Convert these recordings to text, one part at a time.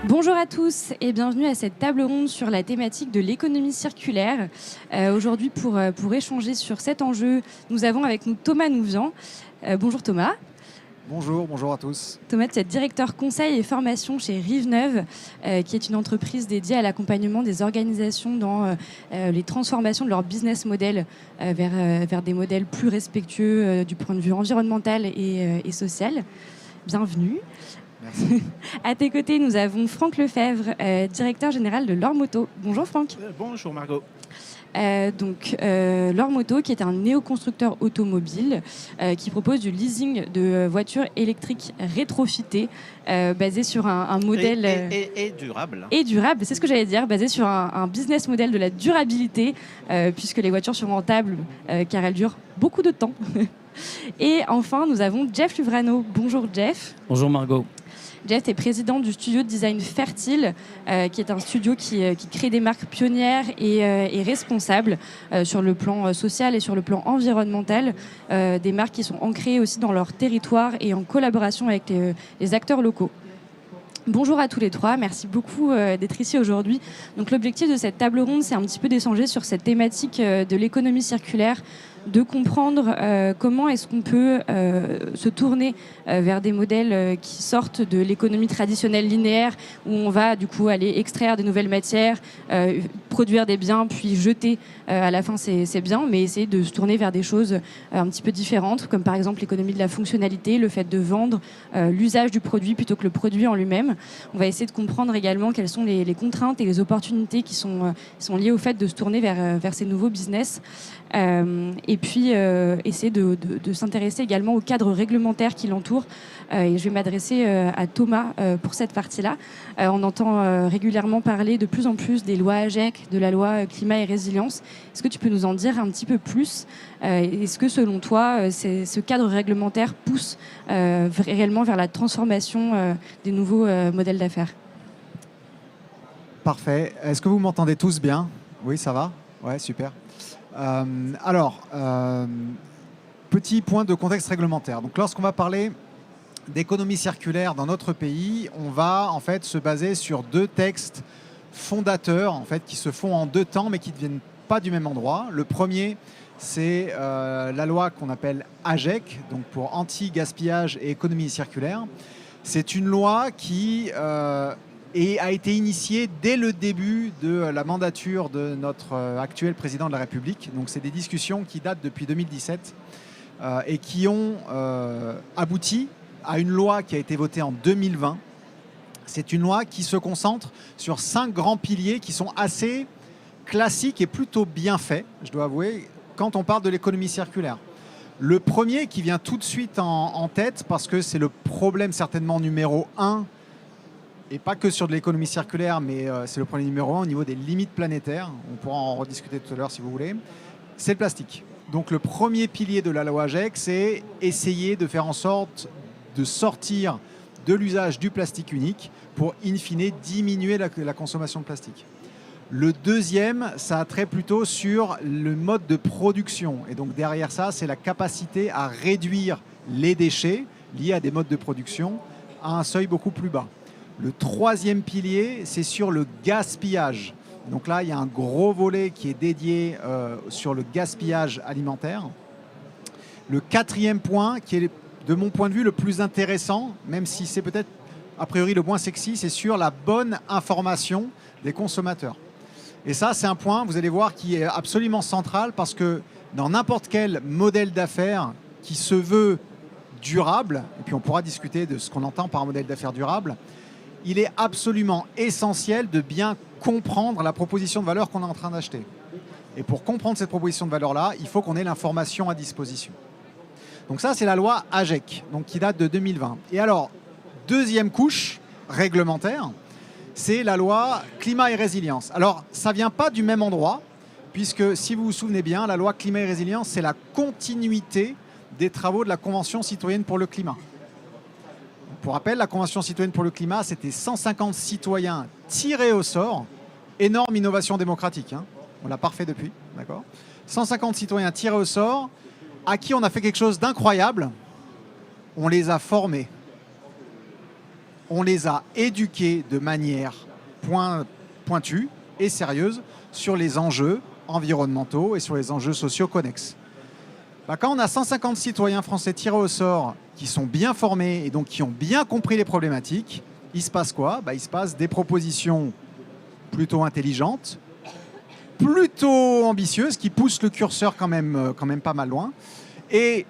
Bonjour à tous et bienvenue à cette table ronde sur la thématique de l'économie circulaire. Aujourd'hui, pour échanger sur cet enjeu, nous avons avec nous Thomas Nouvian. Bonjour Thomas. Bonjour à tous. Thomas, tu es directeur conseil et formation chez Rive-Neuve, qui est une entreprise dédiée à l'accompagnement des organisations dans les transformations de leur business model vers des modèles plus respectueux du point de vue environnemental et social. Bienvenue. Merci. À tes côtés, nous avons Franck Lefebvre, directeur général de Lormoto. Bonjour Franck. Bonjour Margot. Lormoto, qui est un néoconstructeur automobile qui propose du leasing de voitures électriques rétrofitées basé sur un modèle... Et durable. Et durable, c'est ce que j'allais dire, basé sur un business model de la durabilité, puisque les voitures sont rentables car elles durent beaucoup de temps. Et enfin, nous avons Jeff Luvrano. Bonjour Jeff. Bonjour Margot. Jeff est président du studio de design Fertile, qui est un studio qui crée des marques pionnières et responsables sur le plan social et sur le plan environnemental, des marques qui sont ancrées aussi dans leur territoire et en collaboration avec les acteurs locaux. Bonjour à tous les trois, merci beaucoup d'être ici aujourd'hui. Donc l'objectif de cette table ronde, c'est un petit peu d'échanger sur cette thématique de l'économie circulaire, de comprendre comment est-ce qu'on peut se tourner vers des modèles qui sortent de l'économie traditionnelle linéaire, où on va du coup aller extraire des nouvelles matières, produire des biens, puis jeter à la fin ces biens, mais essayer de se tourner vers des choses un petit peu différentes, comme par exemple l'économie de la fonctionnalité, le fait de vendre l'usage du produit plutôt que le produit en lui-même. On va essayer de comprendre également quelles sont les contraintes et les opportunités qui sont liées au fait de se tourner vers ces nouveaux business. Et puis essayer de s'intéresser également au cadre réglementaire qui l'entoure. Et je vais m'adresser à Thomas pour cette partie-là. On entend régulièrement parler de plus en plus des lois AGEC, de la loi climat et résilience. Est-ce que tu peux nous en dire un petit peu plus ? Est-ce que selon toi, ce cadre réglementaire pousse réellement vers la transformation des nouveaux modèles d'affaires ? Parfait. Est-ce que vous m'entendez tous bien ? Oui, ça va ? Ouais, super. Petit point de contexte réglementaire. Donc, lorsqu'on va parler d'économie circulaire dans notre pays, on va en fait se baser sur deux textes fondateurs en fait, qui se font en deux temps mais qui ne viennent pas du même endroit. Le premier, c'est la loi qu'on appelle AGEC, donc pour anti-gaspillage et économie circulaire. C'est une loi qui a été initiée dès le début de la mandature de notre actuel président de la République. Donc c'est des discussions qui datent depuis 2017 et qui ont abouti à une loi qui a été votée en 2020. C'est une loi qui se concentre sur 5 grands piliers qui sont assez classiques et plutôt bien faits, je dois avouer, quand on parle de l'économie circulaire. Le premier qui vient tout de suite en tête, parce que c'est le problème certainement numéro 1, et pas que sur de l'économie circulaire, mais c'est le problème numéro 1 au niveau des limites planétaires. On pourra en rediscuter tout à l'heure si vous voulez. C'est le plastique. Donc le premier pilier de la loi AGEC, c'est essayer de faire en sorte de sortir de l'usage du plastique unique pour, in fine, diminuer la consommation de plastique. Le deuxième, ça a trait plutôt sur le mode de production. Et donc derrière ça, c'est la capacité à réduire les déchets liés à des modes de production à un seuil beaucoup plus bas. Le troisième pilier, c'est sur le gaspillage. Donc là, il y a un gros volet qui est dédié sur le gaspillage alimentaire. Le quatrième point, qui est de mon point de vue le plus intéressant, même si c'est peut-être a priori le moins sexy, c'est sur la bonne information des consommateurs. Et ça, c'est un point, vous allez voir, qui est absolument central parce que dans n'importe quel modèle d'affaires qui se veut durable, et puis on pourra discuter de ce qu'on entend par un modèle d'affaires durable, il est absolument essentiel de bien comprendre la proposition de valeur qu'on est en train d'acheter. Et pour comprendre cette proposition de valeur-là, il faut qu'on ait l'information à disposition. Donc ça, c'est la loi AGEC, donc qui date de 2020. Et alors, deuxième couche réglementaire, c'est la loi climat et résilience. Alors, ça ne vient pas du même endroit, puisque si vous vous souvenez bien, la loi climat et résilience, c'est la continuité des travaux de la Convention citoyenne pour le climat. Pour rappel, la Convention citoyenne pour le climat, c'était 150 citoyens tirés au sort. Énorme innovation démocratique. Hein. On l'a pas refait depuis. D'accord ? 150 citoyens tirés au sort, à qui on a fait quelque chose d'incroyable. On les a formés. on les a éduqués de manière pointue et sérieuse sur les enjeux environnementaux et sur les enjeux sociaux connexes. Quand on a 150 citoyens français tirés au sort qui sont bien formés et donc qui ont bien compris les problématiques, il se passe quoi? Il se passe des propositions plutôt intelligentes, plutôt ambitieuses, qui poussent le curseur quand même pas mal loin. Et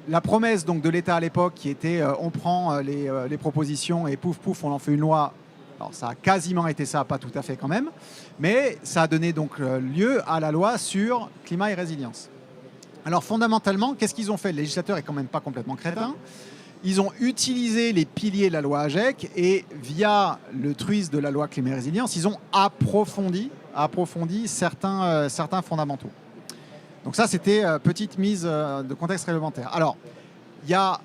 la promesse donc, de l'État à l'époque qui était on prend les propositions et pouf pouf on en fait une loi. Alors ça a quasiment été ça, pas tout à fait quand même, mais ça a donné donc lieu à la loi sur climat et résilience. Alors fondamentalement, qu'est-ce qu'ils ont fait? Le législateur est quand même pas complètement crétin. Ils ont utilisé les piliers de la loi AGEC et via le truisme de la loi climat et résilience, ils ont approfondi certains fondamentaux. Donc ça, c'était petite mise de contexte réglementaire. Alors, il y a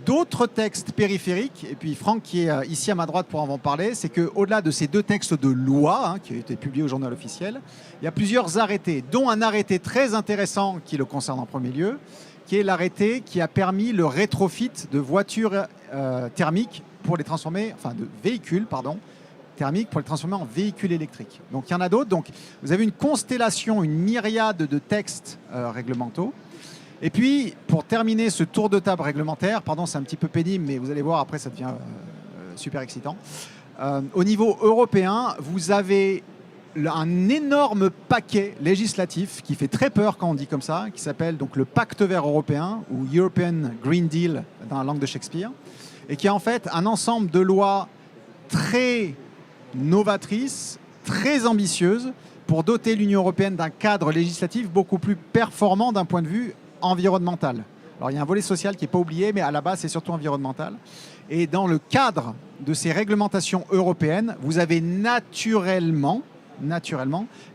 d'autres textes périphériques, et puis Franck qui est ici à ma droite pour en parler, c'est qu'au-delà de ces deux textes de loi qui ont été publiés au journal officiel, il y a plusieurs arrêtés, dont un arrêté très intéressant qui le concerne en premier lieu, qui est l'arrêté qui a permis le rétrofit de voitures thermiques pour les transformer, enfin de véhicules, pardon, thermiques pour les transformer en véhicules électriques. Donc il y en a d'autres. Donc vous avez une constellation, une myriade de textes réglementaux. Et puis, pour terminer ce tour de table réglementaire, pardon, c'est un petit peu pénible, mais vous allez voir, après, ça devient super excitant. Au niveau européen, vous avez un énorme paquet législatif qui fait très peur quand on dit comme ça, qui s'appelle donc le Pacte vert européen, ou European Green Deal dans la langue de Shakespeare, et qui est en fait un ensemble de lois très novatrices, très ambitieuses, pour doter l'Union européenne d'un cadre législatif beaucoup plus performant d'un point de vue environnemental. Alors il y a un volet social qui n'est pas oublié, mais à la base c'est surtout environnemental. Et dans le cadre de ces réglementations européennes, vous avez naturellement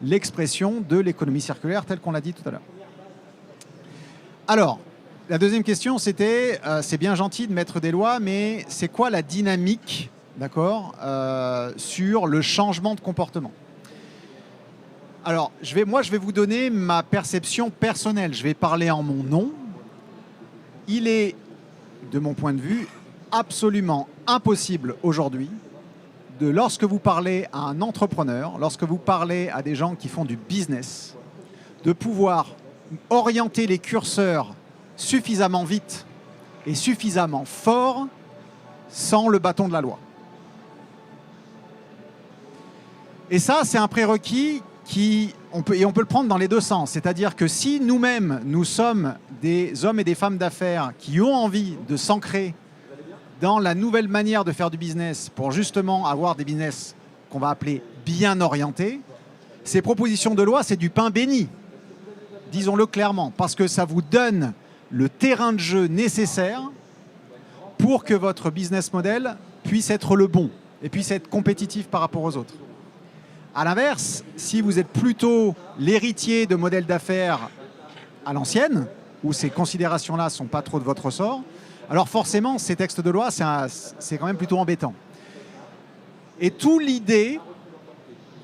l'expression de l'économie circulaire telle qu'on l'a dit tout à l'heure. Alors, la deuxième question c'était, c'est bien gentil de mettre des lois, mais c'est quoi la dynamique, d'accord, sur le changement de comportement? Alors, je vais vous donner ma perception personnelle. Je vais parler en mon nom. Il est, de mon point de vue, absolument impossible aujourd'hui, lorsque vous parlez à un entrepreneur, lorsque vous parlez à des gens qui font du business, de pouvoir orienter les curseurs suffisamment vite et suffisamment fort sans le bâton de la loi. Et ça, c'est un prérequis on peut le prendre dans les deux sens. C'est-à-dire que si nous-mêmes, nous sommes des hommes et des femmes d'affaires qui ont envie de s'ancrer dans la nouvelle manière de faire du business pour justement avoir des business qu'on va appeler bien orientés, ces propositions de loi, c'est du pain béni, disons-le clairement, parce que ça vous donne le terrain de jeu nécessaire pour que votre business model puisse être le bon et puisse être compétitif par rapport aux autres. A l'inverse, si vous êtes plutôt l'héritier de modèles d'affaires à l'ancienne, où ces considérations-là ne sont pas trop de votre ressort, alors forcément, ces textes de loi, c'est quand même plutôt embêtant. Et tout l'idée,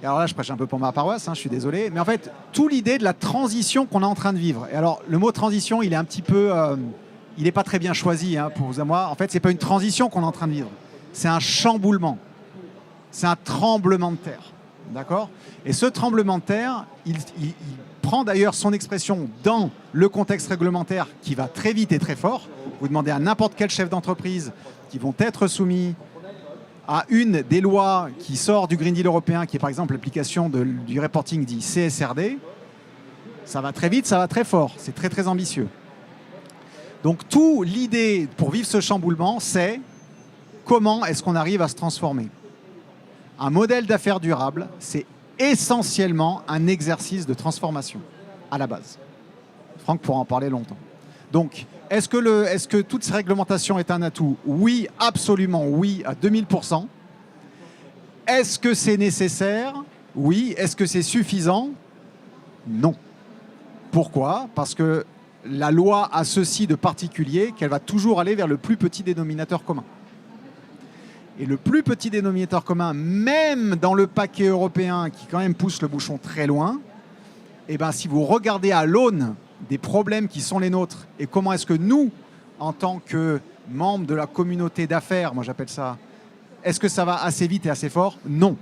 et alors là je prêche un peu pour ma paroisse, je suis désolé, mais en fait, tout l'idée de la transition qu'on est en train de vivre, et alors le mot transition, il est un petit peu, il n'est pas très bien choisi pour vous et moi. En fait, ce n'est pas une transition qu'on est en train de vivre, c'est un chamboulement, c'est un tremblement de terre. D'accord ? Et ce tremblement de terre, il prend d'ailleurs son expression dans le contexte réglementaire qui va très vite et très fort. Vous demandez à n'importe quel chef d'entreprise qui vont être soumis à une des lois qui sort du Green Deal européen, qui est par exemple l'application du reporting dit CSRD, ça va très vite, ça va très fort, c'est très très ambitieux. Donc tout l'idée pour vivre ce chamboulement, c'est comment est-ce qu'on arrive à se transformer. Un modèle d'affaires durable, c'est essentiellement un exercice de transformation, à la base. Franck pourra en parler longtemps. Donc, est-ce que toute cette réglementation est un atout? Oui, absolument oui, à 2000%. Est-ce que c'est nécessaire? Oui. Est-ce que c'est suffisant? Non. Pourquoi? Parce que la loi a ceci de particulier qu'elle va toujours aller vers le plus petit dénominateur commun. Et le plus petit dénominateur commun, même dans le paquet européen qui quand même pousse le bouchon très loin, eh ben, si vous regardez à l'aune des problèmes qui sont les nôtres et comment est-ce que nous, en tant que membres de la communauté d'affaires, moi j'appelle ça, Est-ce que ça va assez vite et assez fort? Non.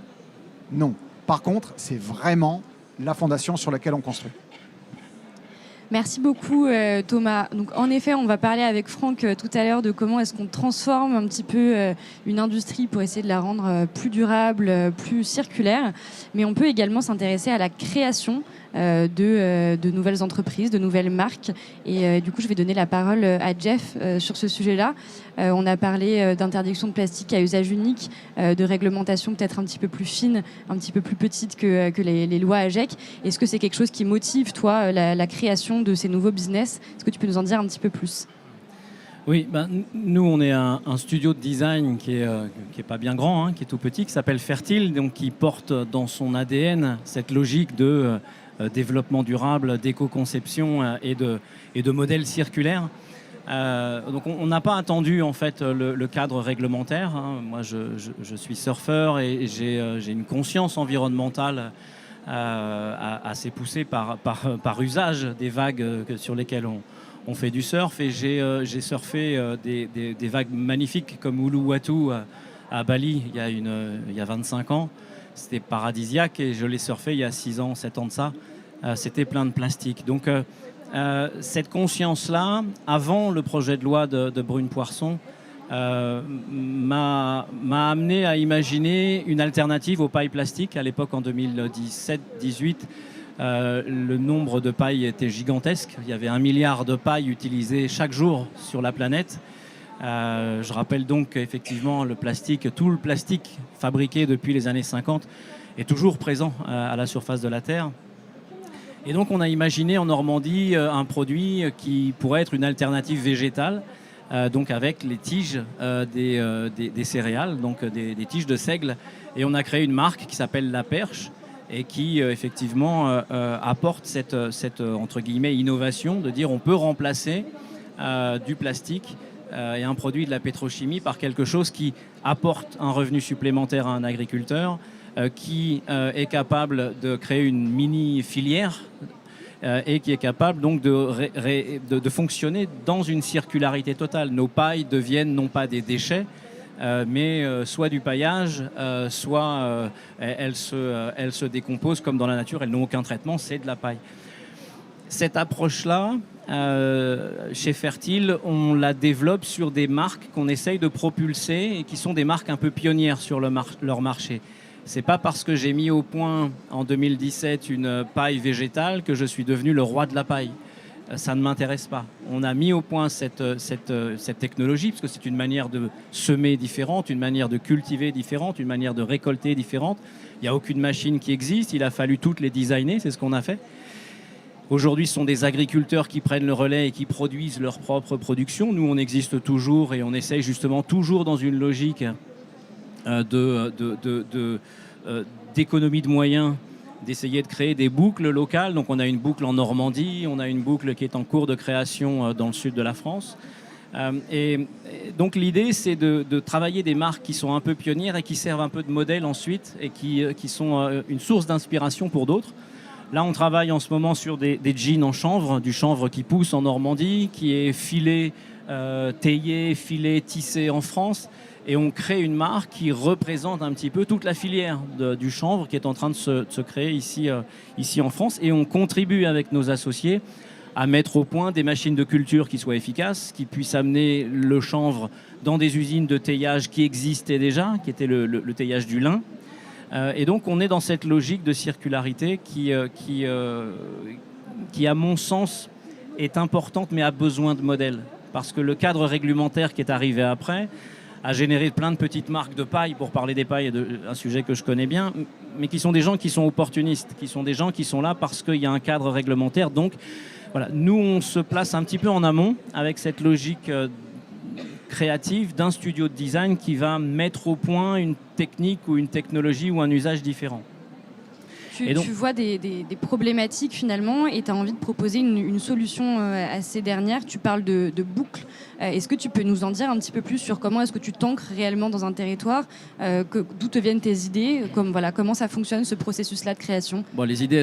Non. Par contre, c'est vraiment la fondation sur laquelle on construit. Merci beaucoup Thomas. Donc, en effet, on va parler avec Franck tout à l'heure de comment est-ce qu'on transforme un petit peu une industrie pour essayer de la rendre plus durable, plus circulaire. Mais on peut également s'intéresser à la création de nouvelles entreprises, de nouvelles marques. Et du coup, je vais donner la parole à Jeff sur ce sujet-là. On a parlé d'interdiction de plastique à usage unique, de réglementation peut-être un petit peu plus fine, un petit peu plus petite que les lois AGEC. Est-ce que c'est quelque chose qui motive, toi, la création de ces nouveaux business? Est-ce que tu peux nous en dire un petit peu plus? Oui, nous on est un studio de design qui est pas bien grand, hein, qui est tout petit, qui s'appelle Fertile, donc qui porte dans son ADN cette logique de développement durable, d'éco-conception et de modèles circulaires. Donc on n'a pas attendu en fait le cadre réglementaire. Hein. Moi je suis surfeur et j'ai une conscience environnementale assez poussée par usage des vagues sur lesquelles on fait du surf. Et j'ai surfé des vagues magnifiques comme Uluwatu à Bali il y a 25 ans. C'était paradisiaque et je l'ai surfé il y a 6 ans, 7 ans de ça. C'était plein de plastique. Donc cette conscience-là, avant le projet de loi de Brune Poirson, m'a amené à imaginer une alternative aux pailles plastiques. À l'époque, en 2017-18, le nombre de pailles était gigantesque. Il y avait 1 milliard de pailles utilisées chaque jour sur la planète. Je rappelle donc qu'effectivement, tout le plastique fabriqué depuis les années 50 est toujours présent à la surface de la Terre. Et donc, on a imaginé en Normandie un produit qui pourrait être une alternative végétale, donc avec les tiges des céréales, donc des tiges de seigle. Et on a créé une marque qui s'appelle La Perche et qui, effectivement, apporte cette entre guillemets, innovation de dire on peut remplacer du plastique et un produit de la pétrochimie par quelque chose qui apporte un revenu supplémentaire à un agriculteur, qui est capable de créer une mini-filière et qui est capable donc de fonctionner dans une circularité totale. Nos pailles deviennent non pas des déchets, mais soit du paillage, soit elles se décomposent comme dans la nature, elles n'ont aucun traitement, c'est de la paille. Cette approche-là, chez Fertile, on la développe sur des marques qu'on essaye de propulser et qui sont des marques un peu pionnières sur leur marché. C'est pas parce que j'ai mis au point en 2017 une paille végétale que je suis devenu le roi de la paille. Ça ne m'intéresse pas. On a mis au point cette technologie parce que c'est une manière de semer différente, une manière de cultiver différente, une manière de récolter différente. Il n'y a aucune machine qui existe. Il a fallu toutes les designer. C'est ce qu'on a fait. Aujourd'hui, ce sont des agriculteurs qui prennent le relais et qui produisent leur propre production. Nous, on existe toujours et on essaye justement toujours dans une logique d'économie de moyens, d'essayer de créer des boucles locales. Donc on a une boucle en Normandie, on a une boucle qui est en cours de création dans le sud de la France. Et donc l'idée, c'est de travailler des marques qui sont un peu pionnières et qui servent un peu de modèle ensuite et qui sont une source d'inspiration pour d'autres. Là, on travaille en ce moment sur des jeans en chanvre, du chanvre qui pousse en Normandie, qui est filé, taillé, filé, tissé en France. Et on crée une marque qui représente un petit peu toute la filière du chanvre qui est en train de se créer ici en France. Et on contribue avec nos associés à mettre au point des machines de culture qui soient efficaces, qui puissent amener le chanvre dans des usines de taillage qui existaient déjà, qui était le taillage du lin. Et donc on est dans cette logique de circularité qui, à mon sens, est importante mais a besoin de modèles. Parce que le cadre réglementaire qui est arrivé après a généré plein de petites marques de paille, pour parler des pailles, un sujet que je connais bien, mais qui sont des gens qui sont opportunistes, qui sont des gens qui sont là parce qu'il y a un cadre réglementaire. Donc voilà, nous on se place un petit peu en amont avec cette logique créative d'un studio de design qui va mettre au point une technique ou une technologie ou un usage différent. Et donc, tu vois des problématiques finalement et tu as envie de proposer une solution à ces dernières. Tu parles de boucles. Est-ce que tu peux nous en dire un petit peu plus sur comment est-ce que tu t'ancres réellement dans un territoire, d'où te viennent tes idées, comment ça fonctionne ce processus-là de création? bon, les idées,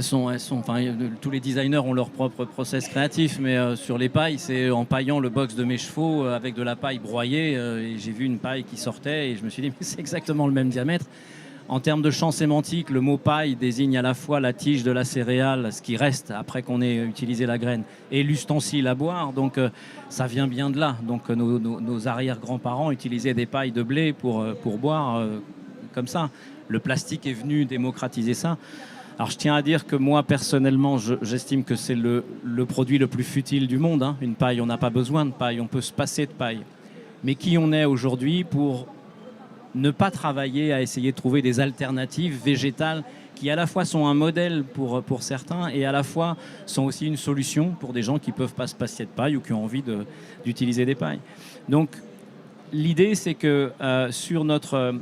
tous les designers ont leur propre process créatif, mais sur les pailles, c'est en paillant le box de mes chevaux avec de la paille broyée, et j'ai vu une paille qui sortait et je me suis dit, mais c'est exactement le même diamètre. En termes de champ sémantique, le mot paille désigne à la fois la tige de la céréale, ce qui reste après qu'on ait utilisé la graine, et l'ustensile à boire. Donc ça vient bien de là. Donc nos arrière-grands-parents utilisaient des pailles de blé pour boire comme ça. Le plastique est venu démocratiser ça. Alors je tiens à dire que moi personnellement, j'estime que c'est le produit le plus futile du monde. Une paille, on n'a pas besoin de paille, on peut se passer de paille. Mais qui on est aujourd'hui pour ne pas travailler à essayer de trouver des alternatives végétales qui à la fois sont un modèle pour certains et à la fois sont aussi une solution pour des gens qui ne peuvent pas se passer de paille ou qui ont envie d'utiliser des pailles. Donc l'idée, c'est que sur notre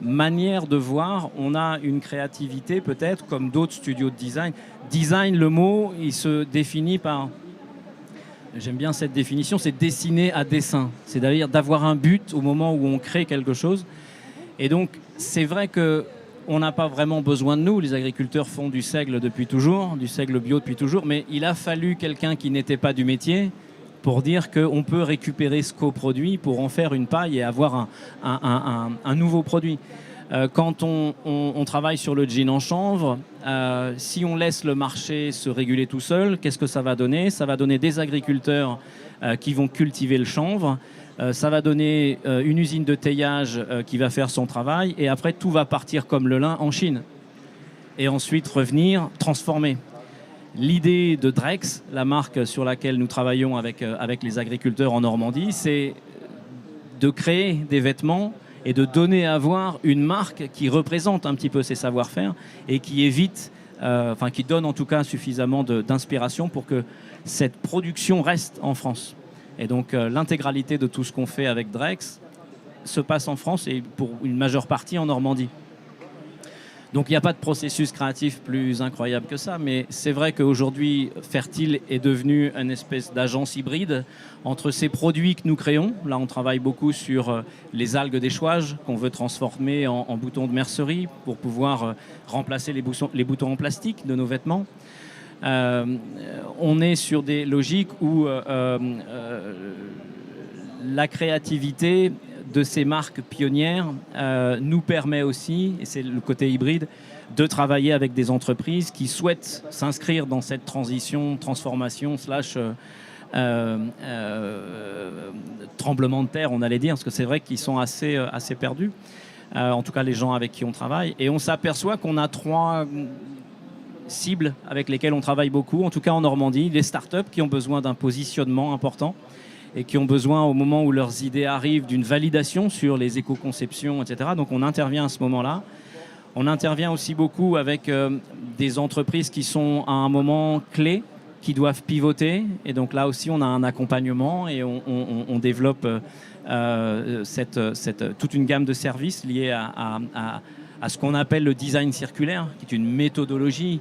manière de voir, on a une créativité peut-être comme d'autres studios de design. Design, le mot, il se définit par... J'aime bien cette définition, c'est dessiner à dessin. C'est-à-dire d'avoir un but au moment où on crée quelque chose. Et donc, c'est vrai qu'on n'a pas vraiment besoin de nous. Les agriculteurs font du seigle depuis toujours, du seigle bio depuis toujours. Mais il a fallu quelqu'un qui n'était pas du métier pour dire qu'on peut récupérer ce coproduit pour en faire une paille et avoir un nouveau produit. Quand on travaille sur le jean en chanvre, si on laisse le marché se réguler tout seul, qu'est-ce que ça va donner? Ça va donner des agriculteurs qui vont cultiver le chanvre, ça va donner une usine de teillage qui va faire son travail, et après tout va partir comme le lin en Chine. Et ensuite revenir transformer. L'idée de Drex, la marque sur laquelle nous travaillons avec les agriculteurs en Normandie, c'est de créer des vêtements et de donner à voir une marque qui représente un petit peu ces savoir-faire et qui évite, qui donne en tout cas suffisamment d'inspiration pour que cette production reste en France. Et donc l'intégralité de tout ce qu'on fait avec Drex se passe en France et pour une majeure partie en Normandie. Donc il n'y a pas de processus créatif plus incroyable que ça, mais c'est vrai qu'aujourd'hui, Fertile est devenu une espèce d'agence hybride entre ces produits que nous créons. Là, on travaille beaucoup sur les algues d'échouage qu'on veut transformer en boutons de mercerie pour pouvoir remplacer les boutons en plastique de nos vêtements. On est sur des logiques où la créativité de ces marques pionnières nous permet aussi, et c'est le côté hybride, de travailler avec des entreprises qui souhaitent s'inscrire dans cette transition, transformation, tremblement de terre, on allait dire, parce que c'est vrai qu'ils sont assez perdus, en tout cas les gens avec qui on travaille. Et on s'aperçoit qu'on a 3 cibles avec lesquelles on travaille beaucoup, en tout cas en Normandie, les startups qui ont besoin d'un positionnement important, et qui ont besoin, au moment où leurs idées arrivent, d'une validation sur les éco-conceptions, etc. Donc on intervient à ce moment-là. On intervient aussi beaucoup avec des entreprises qui sont à un moment clé, qui doivent pivoter. Et donc là aussi, on a un accompagnement et on développe toute une gamme de services liés à ce qu'on appelle le design circulaire, qui est une méthodologie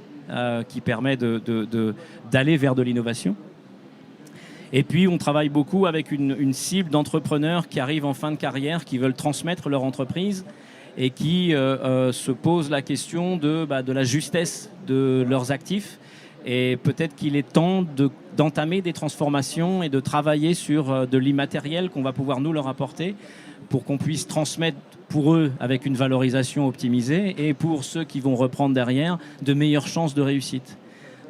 qui permet d'aller vers de l'innovation. Et puis, on travaille beaucoup avec une cible d'entrepreneurs qui arrivent en fin de carrière, qui veulent transmettre leur entreprise et qui se posent la question de la justesse de leurs actifs. Et peut-être qu'il est temps d'entamer des transformations et de travailler sur de l'immatériel qu'on va pouvoir nous leur apporter pour qu'on puisse transmettre pour eux avec une valorisation optimisée et pour ceux qui vont reprendre derrière de meilleures chances de réussite.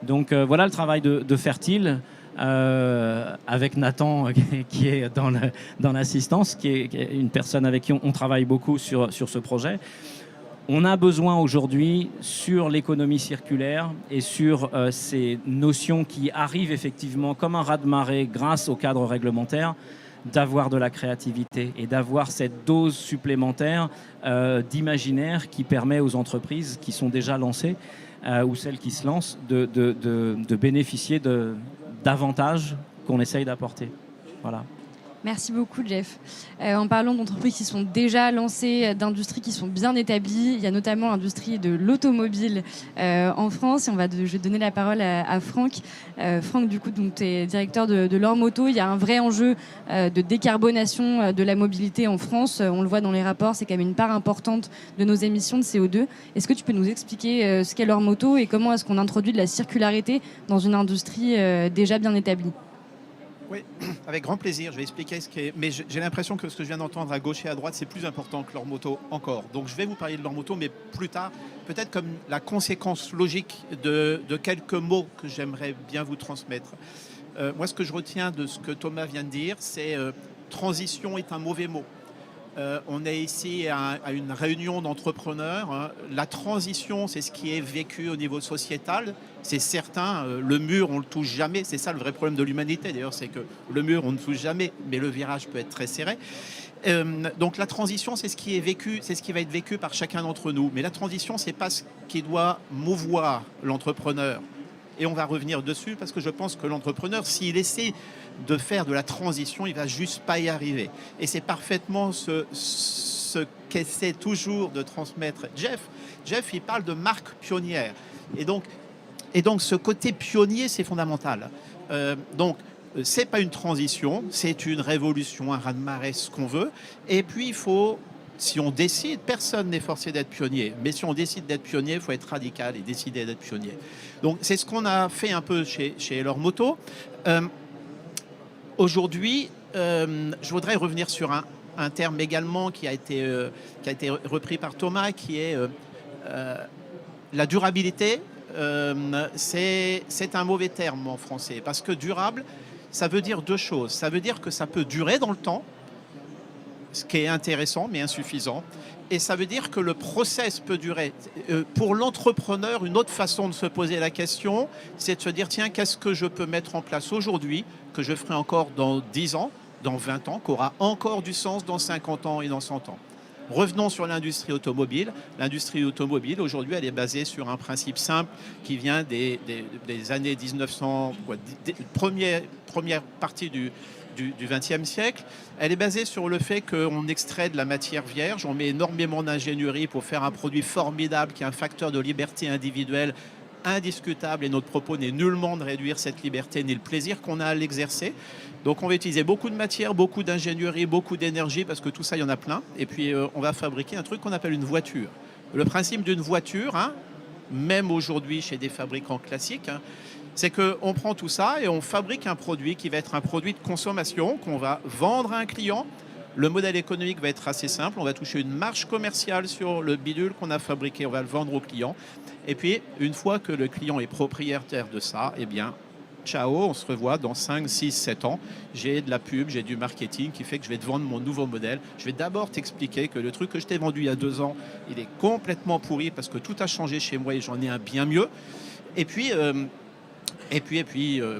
Donc voilà le travail de Fertile. Avec Nathan qui est dans l'assistance, qui est une personne avec qui on travaille beaucoup sur ce projet. On a besoin aujourd'hui, sur l'économie circulaire et sur ces notions qui arrivent effectivement comme un raz-de-marée grâce au cadre réglementaire, d'avoir de la créativité et d'avoir cette dose supplémentaire d'imaginaire qui permet aux entreprises qui sont déjà lancées ou celles qui se lancent de bénéficier d'avantages qu'on essaye d'apporter. Voilà. Merci beaucoup, Jeff. En parlant d'entreprises qui sont déjà lancées, d'industries qui sont bien établies, il y a notamment l'industrie de l'automobile en France. Et je vais donner la parole à Franck. Franck, du coup, tu es directeur de L'Or Moto. Il y a un vrai enjeu de décarbonation de la mobilité en France. On le voit dans les rapports, c'est quand même une part importante de nos émissions de CO2. Est-ce que tu peux nous expliquer ce qu'est L'Or Moto et comment est-ce qu'on introduit de la circularité dans une industrie déjà bien établie ? Oui, avec grand plaisir, je vais expliquer ce qu'est. Mais j'ai l'impression que ce que je viens d'entendre à gauche et à droite, c'est plus important que L'Or Moto encore. Donc je vais vous parler de L'Or Moto, mais plus tard, peut-être comme la conséquence logique de quelques mots que j'aimerais bien vous transmettre. Moi, ce que je retiens de ce que Thomas vient de dire, c'est transition est un mauvais mot. On est ici à une réunion d'entrepreneurs. Hein. La transition, c'est ce qui est vécu au niveau sociétal. C'est certain, le mur, on ne le touche jamais. C'est ça le vrai problème de l'humanité, d'ailleurs, c'est que le mur, on ne touche jamais, mais le virage peut être très serré. Donc la transition, c'est ce qui est vécu, c'est ce qui va être vécu par chacun d'entre nous. Mais la transition, c'est pas ce qui doit mouvoir l'entrepreneur. Et on va revenir dessus parce que je pense que l'entrepreneur, s'il essaie de faire de la transition, il ne va juste pas y arriver. Et c'est parfaitement ce qu'essaie toujours de transmettre Jeff. Jeff, il parle de marque pionnière. Et donc ce côté pionnier, c'est fondamental. C'est pas une transition, c'est une révolution, un raz-de-marée, ce qu'on veut. Et puis, il faut... Si on décide, personne n'est forcé d'être pionnier. Mais si on décide d'être pionnier, il faut être radical et décider d'être pionnier. Donc, c'est ce qu'on a fait un peu chez L'Or Moto. Aujourd'hui, je voudrais revenir sur un terme également qui a été repris par Thomas, qui est la durabilité. C'est un mauvais terme en français, parce que durable, ça veut dire deux choses. Ça veut dire que ça peut durer dans le temps, ce qui est intéressant mais insuffisant. Et ça veut dire que le process peut durer. Pour l'entrepreneur, une autre façon de se poser la question, c'est de se dire, tiens, qu'est-ce que je peux mettre en place aujourd'hui, que je ferai encore dans 10 ans, dans 20 ans, qui aura encore du sens dans 50 ans et dans 100 ans. Revenons sur l'industrie automobile. L'industrie automobile, aujourd'hui, elle est basée sur un principe simple qui vient des années 1900, première partie du XXe siècle. Elle est basée sur le fait qu'on extrait de la matière vierge, on met énormément d'ingénierie pour faire un produit formidable qui est un facteur de liberté individuelle indiscutable, et notre propos n'est nullement de réduire cette liberté ni le plaisir qu'on a à l'exercer. Donc on va utiliser beaucoup de matière, beaucoup d'ingénierie, beaucoup d'énergie, parce que tout ça, il y en a plein. Et puis on va fabriquer un truc qu'on appelle une voiture. Le principe d'une voiture, hein, même aujourd'hui chez des fabricants classiques, hein, c'est qu'on prend tout ça et on fabrique un produit qui va être un produit de consommation qu'on va vendre à un client. Le modèle économique va être assez simple. On va toucher une marge commerciale sur le bidule qu'on a fabriqué. On va le vendre au client. Et puis, une fois que le client est propriétaire de ça, eh bien, ciao, on se revoit dans 5, 6, 7 ans. J'ai de la pub, j'ai du marketing qui fait que je vais te vendre mon nouveau modèle. Je vais d'abord t'expliquer que le truc que je t'ai vendu il y a 2 ans, il est complètement pourri parce que tout a changé chez moi et j'en ai un bien mieux. Et puis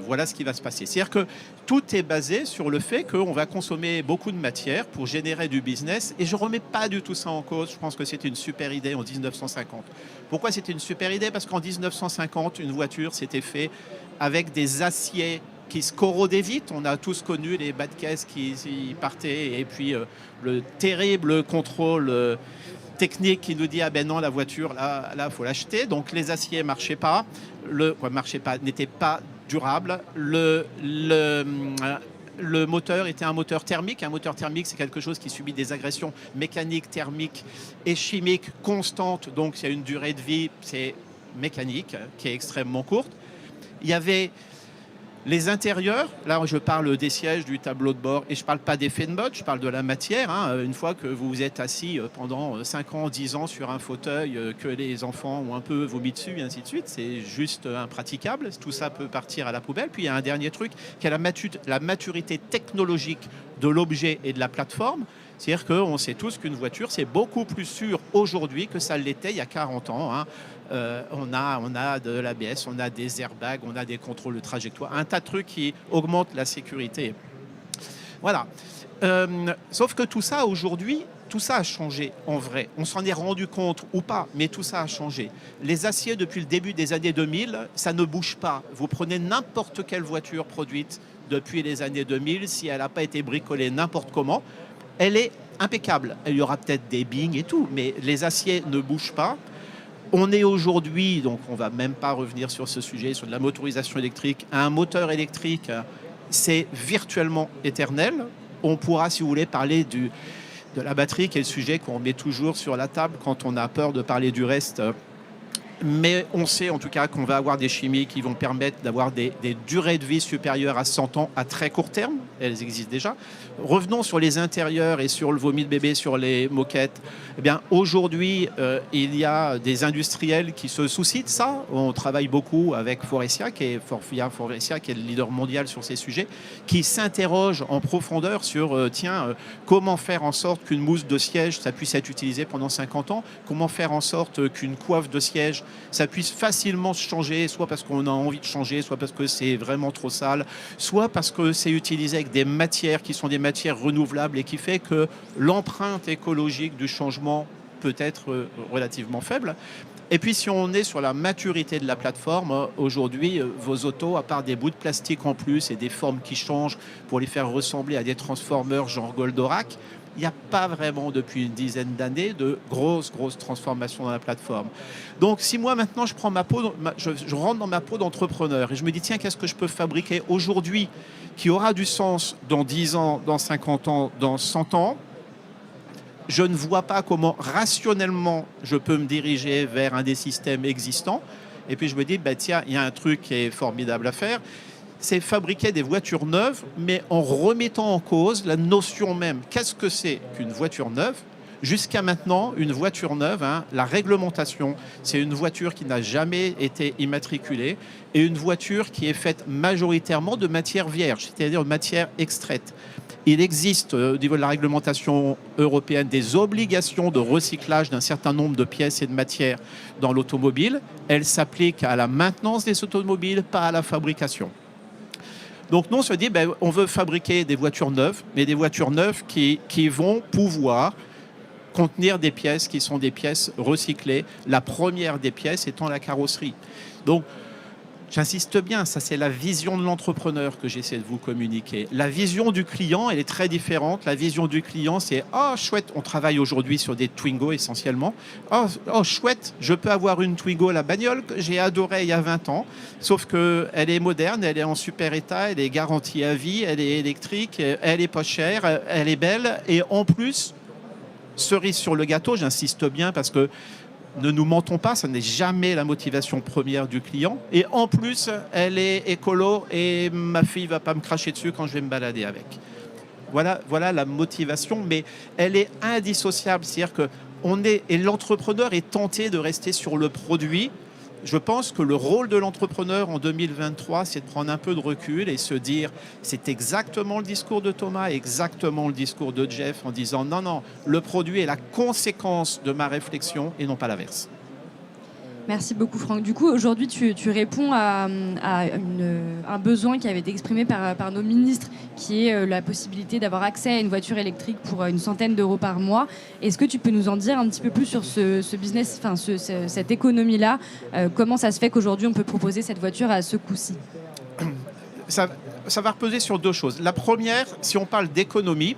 voilà ce qui va se passer. C'est-à-dire que tout est basé sur le fait qu'on va consommer beaucoup de matière pour générer du business. Et je ne remets pas du tout ça en cause. Je pense que c'était une super idée en 1950. Pourquoi c'était une super idée? Parce qu'en 1950, une voiture, s'était fait avec des aciers qui se corrodaient vite. On a tous connu les bas de caisse qui partaient. Et puis le terrible contrôle technique qui nous dit, ah ben non, la voiture, là, faut l'acheter. Donc les aciers marchaient pas, n'étaient pas durables. Le moteur était un moteur thermique. Un moteur thermique, c'est quelque chose qui subit des agressions mécaniques, thermiques et chimiques constantes. Donc il y a une durée de vie, c'est mécanique, qui est extrêmement courte. Il y avait les intérieurs, là je parle des sièges, du tableau de bord, et je ne parle pas d'effet de mode, je parle de la matière. Hein. Une fois que vous êtes assis pendant 5 ans, 10 ans sur un fauteuil, que les enfants ont un peu vomi dessus, et ainsi de suite, c'est juste impraticable. Tout ça peut partir à la poubelle. Puis il y a un dernier truc, qui est la maturité technologique de l'objet et de la plateforme. C'est-à-dire qu'on sait tous qu'une voiture, c'est beaucoup plus sûr aujourd'hui que ça l'était il y a 40 ans. Hein. On a de l'ABS, on a des airbags, on a des contrôles de trajectoire, un tas de trucs qui augmentent la sécurité. Voilà. Sauf que tout ça, aujourd'hui, tout ça a changé en vrai. On s'en est rendu compte ou pas, mais tout ça a changé. Les aciers, depuis le début des années 2000, ça ne bouge pas. Vous prenez n'importe quelle voiture produite depuis les années 2000, si elle n'a pas été bricolée n'importe comment, elle est impeccable. Il y aura peut-être des bings et tout, mais les aciers ne bougent pas. On est aujourd'hui, donc on ne va même pas revenir sur ce sujet, sur de la motorisation électrique. Un moteur électrique, c'est virtuellement éternel. On pourra, si vous voulez, parler de la batterie, qui est le sujet qu'on met toujours sur la table quand on a peur de parler du reste. Mais on sait en tout cas qu'on va avoir des chimies qui vont permettre d'avoir des durées de vie supérieures à 100 ans à très court terme. Elles existent déjà. Revenons sur les intérieurs et sur le vomi de bébé, sur les moquettes. Eh bien, aujourd'hui, il y a des industriels qui se soucient de ça. On travaille beaucoup avec Faurecia, qui est le leader mondial sur ces sujets, qui s'interroge en profondeur sur comment faire en sorte qu'une mousse de siège, ça puisse être utilisé pendant 50 ans, comment faire en sorte qu'une coiffe de siège, ça puisse facilement se changer, soit parce qu'on a envie de changer, soit parce que c'est vraiment trop sale, soit parce que c'est utilisé avec des matières qui sont des matières renouvelables et qui fait que l'empreinte écologique du changement peut être relativement faible. Et puis si on est sur la maturité de la plateforme, aujourd'hui, vos autos, à part des bouts de plastique en plus et des formes qui changent pour les faire ressembler à des transformers genre Goldorak, il n'y a pas vraiment, depuis une dizaine d'années, de grosses transformations dans la plateforme. Donc, si moi, maintenant, je rentre dans ma peau d'entrepreneur et je me dis, tiens, qu'est-ce que je peux fabriquer aujourd'hui qui aura du sens dans 10 ans, dans 50 ans, dans 100 ans, je ne vois pas comment, rationnellement, je peux me diriger vers un des systèmes existants. Et puis, je me dis, tiens, il y a un truc qui est formidable à faire. C'est fabriquer des voitures neuves, mais en remettant en cause la notion même. Qu'est-ce que c'est qu'une voiture neuve ? Jusqu'à maintenant, une voiture neuve, la réglementation, c'est une voiture qui n'a jamais été immatriculée et une voiture qui est faite majoritairement de matière vierge, c'est-à-dire de matière extraite. Il existe au niveau de la réglementation européenne des obligations de recyclage d'un certain nombre de pièces et de matières dans l'automobile. Elles s'appliquent à la maintenance des automobiles, pas à la fabrication. Donc nous, on se dit, on veut fabriquer des voitures neuves, mais des voitures neuves qui vont pouvoir contenir des pièces qui sont des pièces recyclées. La première des pièces étant la carrosserie. Donc, j'insiste bien, ça c'est la vision de l'entrepreneur que j'essaie de vous communiquer. La vision du client, elle est très différente. La vision du client, c'est « Oh, chouette, on travaille aujourd'hui sur des Twingo essentiellement. Oh, chouette, je peux avoir une Twingo, la bagnole que j'ai adorée il y a 20 ans. Sauf qu'elle est moderne, elle est en super état, elle est garantie à vie, elle est électrique, elle est pas chère, elle est belle. Et en plus, cerise sur le gâteau, j'insiste bien parce que ne nous mentons pas, ce n'est jamais la motivation première du client. Et en plus, elle est écolo et ma fille ne va pas me cracher dessus quand je vais me balader avec. Voilà la motivation, mais elle est indissociable. C'est-à-dire que l'entrepreneur est tenté de rester sur le produit. Je pense que le rôle de l'entrepreneur en 2023, c'est de prendre un peu de recul et se dire, c'est exactement le discours de Thomas, exactement le discours de Jeff en disant non, le produit est la conséquence de ma réflexion et non pas l'inverse. Merci beaucoup Franck. Du coup, aujourd'hui, tu réponds à un besoin qui avait été exprimé par nos ministres, qui est la possibilité d'avoir accès à une voiture électrique pour une centaine d'euros par mois. Est-ce que tu peux nous en dire un petit peu plus sur ce business, cette économie-là ? Comment ça se fait qu'aujourd'hui, on peut proposer cette voiture à ce coût-ci ? Ça va reposer sur deux choses. La première, si on parle d'économie,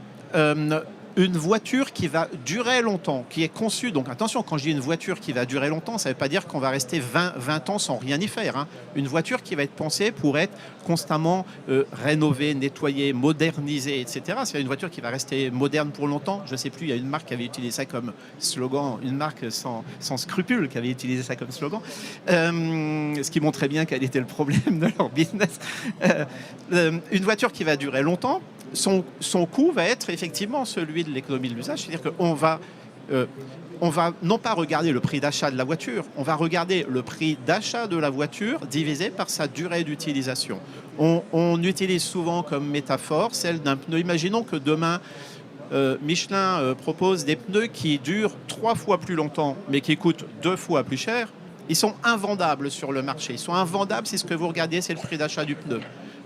une voiture qui va durer longtemps, qui est conçue, donc attention, quand je dis une voiture qui va durer longtemps, ça ne veut pas dire qu'on va rester 20 ans sans rien y faire. Une voiture qui va être pensée pour être constamment rénovée, nettoyée, modernisée, etc. C'est une voiture qui va rester moderne pour longtemps. Je ne sais plus, il y a une marque qui avait utilisé ça comme slogan, une marque sans scrupules qui avait utilisé ça comme slogan, ce qui montrait bien quel était le problème de leur business. Une voiture qui va durer longtemps, son coût va être effectivement celui de l'économie de l'usage, c'est-à-dire qu'on va non pas regarder le prix d'achat de la voiture, on va regarder le prix d'achat de la voiture divisé par sa durée d'utilisation. On utilise souvent comme métaphore celle d'un pneu. Imaginons que demain, Michelin propose des pneus qui durent 3 fois plus longtemps, mais qui coûtent 2 fois plus cher. Ils sont invendables sur le marché. Ils sont invendables si ce que vous regardez, c'est le prix d'achat du pneu.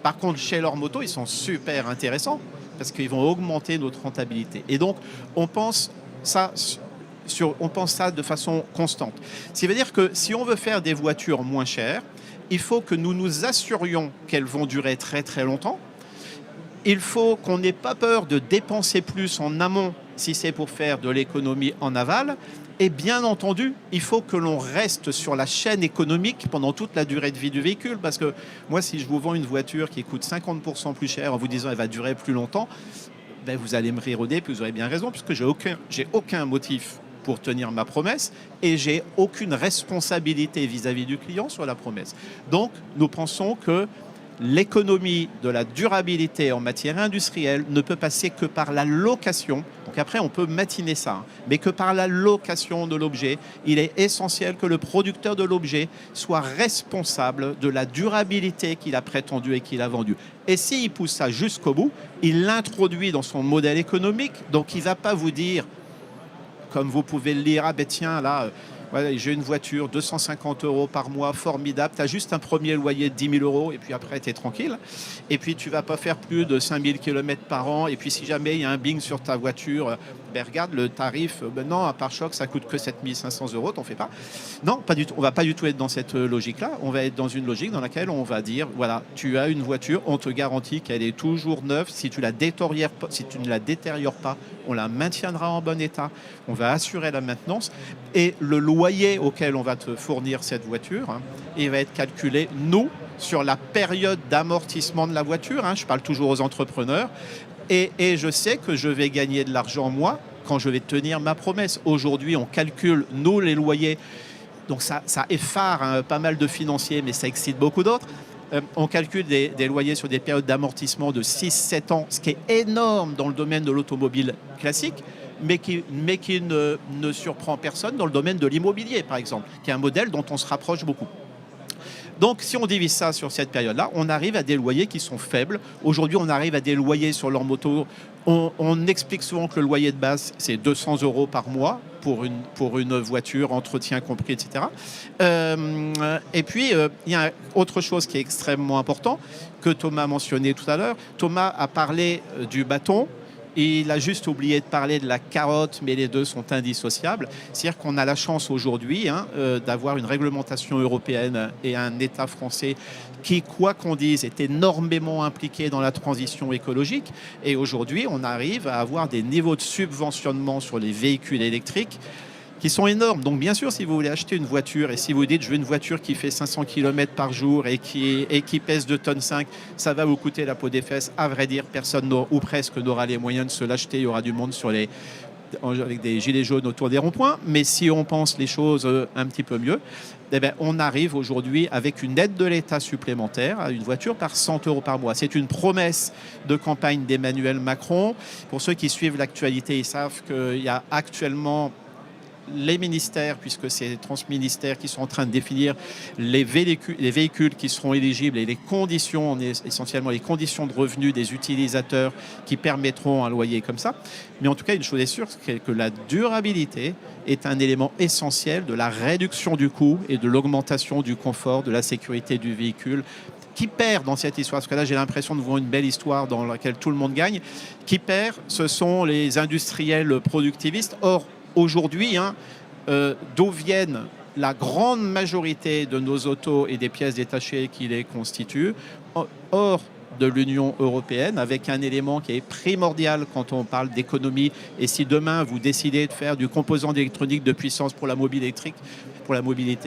Par contre, chez leur moto, ils sont super intéressants parce qu'ils vont augmenter notre rentabilité. Et donc, on pense ça on pense ça de façon constante. Ce qui veut dire que si on veut faire des voitures moins chères, il faut que nous nous assurions qu'elles vont durer très très longtemps. Il faut qu'on n'ait pas peur de dépenser plus en amont si c'est pour faire de l'économie en aval. Et bien entendu, il faut que l'on reste sur la chaîne économique pendant toute la durée de vie du véhicule. Parce que moi, si je vous vends une voiture qui coûte 50% plus cher en vous disant qu'elle va durer plus longtemps, ben vous allez me rire au dé, puis vous aurez bien raison, puisque j'ai aucun motif pour tenir ma promesse et j'ai aucune responsabilité vis-à-vis du client sur la promesse. Donc, nous pensons que l'économie de la durabilité en matière industrielle ne peut passer que par la location. Donc après, on peut matiner ça, hein, mais que par la location de l'objet. Il est essentiel que le producteur de l'objet soit responsable de la durabilité qu'il a prétendue et qu'il a vendue. Et s'il pousse ça jusqu'au bout, il l'introduit dans son modèle économique. Donc il ne va pas vous dire, comme vous pouvez le lire, ah ben tiens, là, j'ai une voiture, 250 € par mois, formidable. Tu as juste un premier loyer de 10 000 € et puis après, tu es tranquille. Et puis, tu ne vas pas faire plus de 5 000 km par an. Et puis, si jamais il y a un bing sur ta voiture, ben regarde le tarif. Non, un pare-choc, ça coûte que 7 500 €, t'en fais pas. Non, pas du tout. On ne va pas du tout être dans cette logique-là. On va être dans une logique dans laquelle on va dire, voilà, tu as une voiture, on te garantit qu'elle est toujours neuve. Si tu ne la détériores pas, on la maintiendra en bon état. On va assurer la maintenance. Et le loyer auquel on va te fournir cette voiture, hein, il va être calculé, nous, sur la période d'amortissement de la voiture. Hein, je parle toujours aux entrepreneurs. Et je sais que je vais gagner de l'argent, moi, quand je vais tenir ma promesse. Aujourd'hui, on calcule, nous, les loyers. Donc ça effare hein, pas mal de financiers, mais ça excite beaucoup d'autres. On calcule des loyers sur des périodes d'amortissement de 6-7 ans, ce qui est énorme dans le domaine de l'automobile classique, mais qui ne surprend personne dans le domaine de l'immobilier, par exemple, qui est un modèle dont on se rapproche beaucoup. Donc, si on divise ça sur cette période-là, on arrive à des loyers qui sont faibles. Aujourd'hui, on arrive à des loyers sur leur moto. On explique souvent que le loyer de base, c'est 200 € par mois pour une voiture, entretien compris, etc. Et puis, il y a autre chose qui est extrêmement important, que Thomas a mentionné tout à l'heure. Thomas a parlé du bâton. Il a juste oublié de parler de la carotte, mais les deux sont indissociables. C'est-à-dire qu'on a la chance aujourd'hui d'avoir une réglementation européenne et un État français qui, quoi qu'on dise, est énormément impliqué dans la transition écologique. Et aujourd'hui, on arrive à avoir des niveaux de subventionnement sur les véhicules électriques qui sont énormes. Donc bien sûr, si vous voulez acheter une voiture et si vous dites je veux une voiture qui fait 500 km par jour et qui pèse 2,5 tonnes, ça va vous coûter la peau des fesses. À vrai dire, personne ou presque n'aura les moyens de se l'acheter. Il y aura du monde avec des gilets jaunes autour des ronds-points. Mais si on pense les choses un petit peu mieux, eh bien, on arrive aujourd'hui avec une aide de l'État supplémentaire à une voiture par 100 € par mois. C'est une promesse de campagne d'Emmanuel Macron. Pour ceux qui suivent l'actualité, ils savent qu'il y a actuellement les ministères, puisque c'est les transministères qui sont en train de définir les véhicules qui seront éligibles et les conditions, essentiellement les conditions de revenus des utilisateurs qui permettront un loyer comme ça. Mais en tout cas, une chose est sûre, c'est que la durabilité est un élément essentiel de la réduction du coût et de l'augmentation du confort, de la sécurité du véhicule. Qui perd dans cette histoire, parce que là j'ai l'impression de voir une belle histoire dans laquelle tout le monde gagne, qui perd, ce sont les industriels productivistes. Or, aujourd'hui, d'où viennent la grande majorité de nos autos et des pièces détachées qui les constituent, hors de l'Union européenne, avec un élément qui est primordial quand on parle d'économie. Et si demain vous décidez de faire du composant électronique de puissance pour la mobilité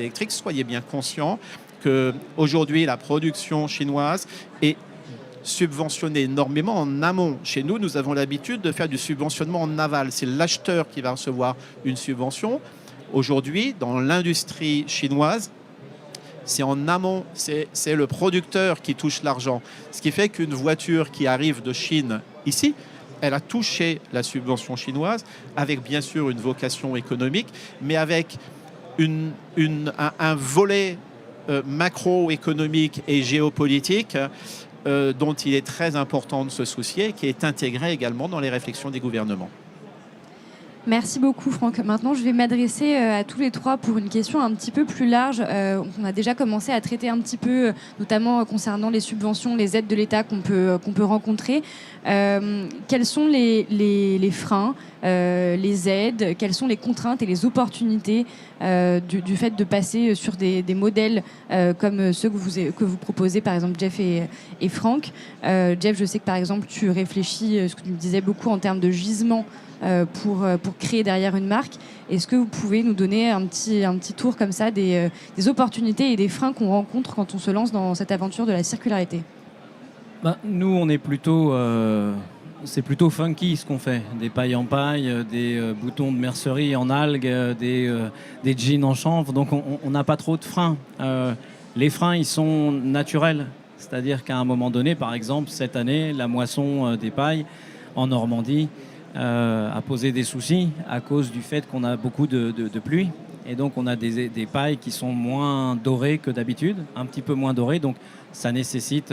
électrique, soyez bien conscients qu'aujourd'hui la production chinoise est subventionner énormément en amont. Chez nous, nous avons l'habitude de faire du subventionnement en aval. C'est l'acheteur qui va recevoir une subvention. Aujourd'hui, dans l'industrie chinoise, c'est en amont, c'est le producteur qui touche l'argent. Ce qui fait qu'une voiture qui arrive de Chine ici, elle a touché la subvention chinoise avec bien sûr une vocation économique, mais avec un volet macroéconomique et géopolitique dont il est très important de se soucier, qui est intégré également dans les réflexions des gouvernements. Merci beaucoup Franck. Maintenant, je vais m'adresser à tous les trois pour une question un petit peu plus large. On a déjà commencé à traiter un petit peu, notamment concernant les subventions, les aides de l'État qu'on peut rencontrer. Quels sont les freins, les aides, quelles sont les contraintes et les opportunités du fait de passer sur des modèles comme ceux que vous proposez, par exemple Jeff et Franck. Jeff, je sais que par exemple tu réfléchis, ce que tu me disais, beaucoup en termes de gisement pour créer derrière une marque. Est-ce que vous pouvez nous donner un petit tour comme ça des opportunités et des freins qu'on rencontre quand on se lance dans cette aventure de la circularité? Nous, on est plutôt... c'est plutôt funky ce qu'on fait. Des pailles en paille, des boutons de mercerie en algues, des jeans en chanvre. Donc on n'a pas trop de freins. Les freins, ils sont naturels. C'est-à-dire qu'à un moment donné, par exemple, cette année, la moisson des pailles en Normandie a posé des soucis à cause du fait qu'on a beaucoup de pluie. Et donc on a des pailles qui sont moins dorées que d'habitude, un petit peu moins dorées. Donc ça nécessite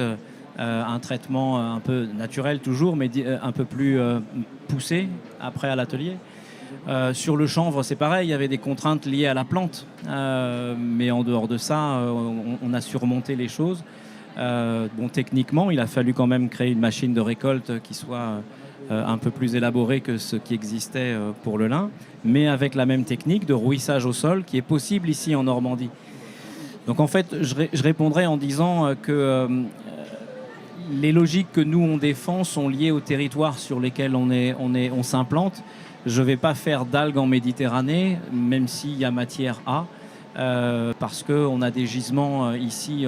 un traitement un peu naturel toujours, mais un peu plus poussé après à l'atelier. Sur le chanvre, c'est pareil, il y avait des contraintes liées à la plante. Mais en dehors de ça, on a surmonté les choses. Techniquement, il a fallu quand même créer une machine de récolte qui soit un peu plus élaborée que ce qui existait pour le lin, mais avec la même technique de rouissage au sol qui est possible ici en Normandie. Donc en fait, je répondrai en disant que les logiques que nous on défend sont liées aux territoires sur lesquels on s'implante. Je ne vais pas faire d'algues en Méditerranée, même s'il y a matière à, parce qu'on a des gisements ici,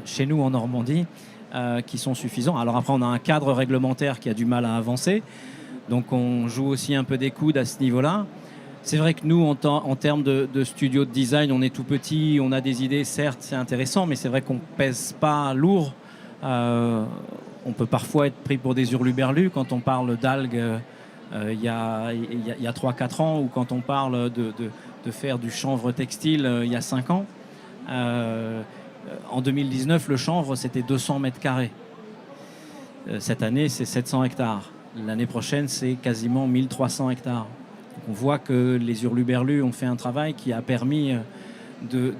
chez nous en Normandie, qui sont suffisants. Alors après, on a un cadre réglementaire qui a du mal à avancer, donc on joue aussi un peu des coudes à ce niveau-là. C'est vrai que nous, en termes de studio de design, on est tout petit, on a des idées, certes, c'est intéressant, mais c'est vrai qu'on ne pèse pas lourd. On peut parfois être pris pour des hurluberlus quand on parle d'algues il y a 3-4 ans, ou quand on parle de faire du chanvre textile il y a 5 ans. En 2019, le chanvre, c'était 200 mètres carrés. Cette année, c'est 700 hectares. L'année prochaine, c'est quasiment 1300 hectares. Donc on voit que les hurluberlus ont fait un travail qui a permis de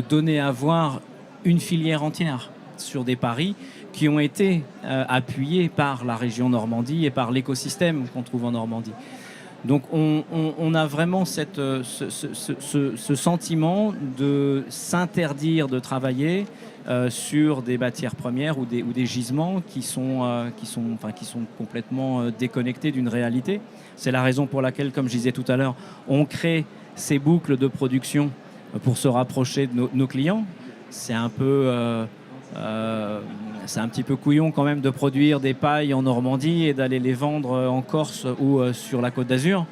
donner à voir une filière entière sur des paris qui ont été appuyés par la région Normandie et par l'écosystème qu'on trouve en Normandie. Donc on a vraiment ce sentiment de s'interdire de travailler sur des matières premières ou des gisements qui sont complètement déconnectés d'une réalité. C'est la raison pour laquelle, comme je disais tout à l'heure, on crée ces boucles de production pour se rapprocher de nos clients. C'est un petit peu couillon quand même de produire des pailles en Normandie et d'aller les vendre en Corse ou sur la Côte d'Azur.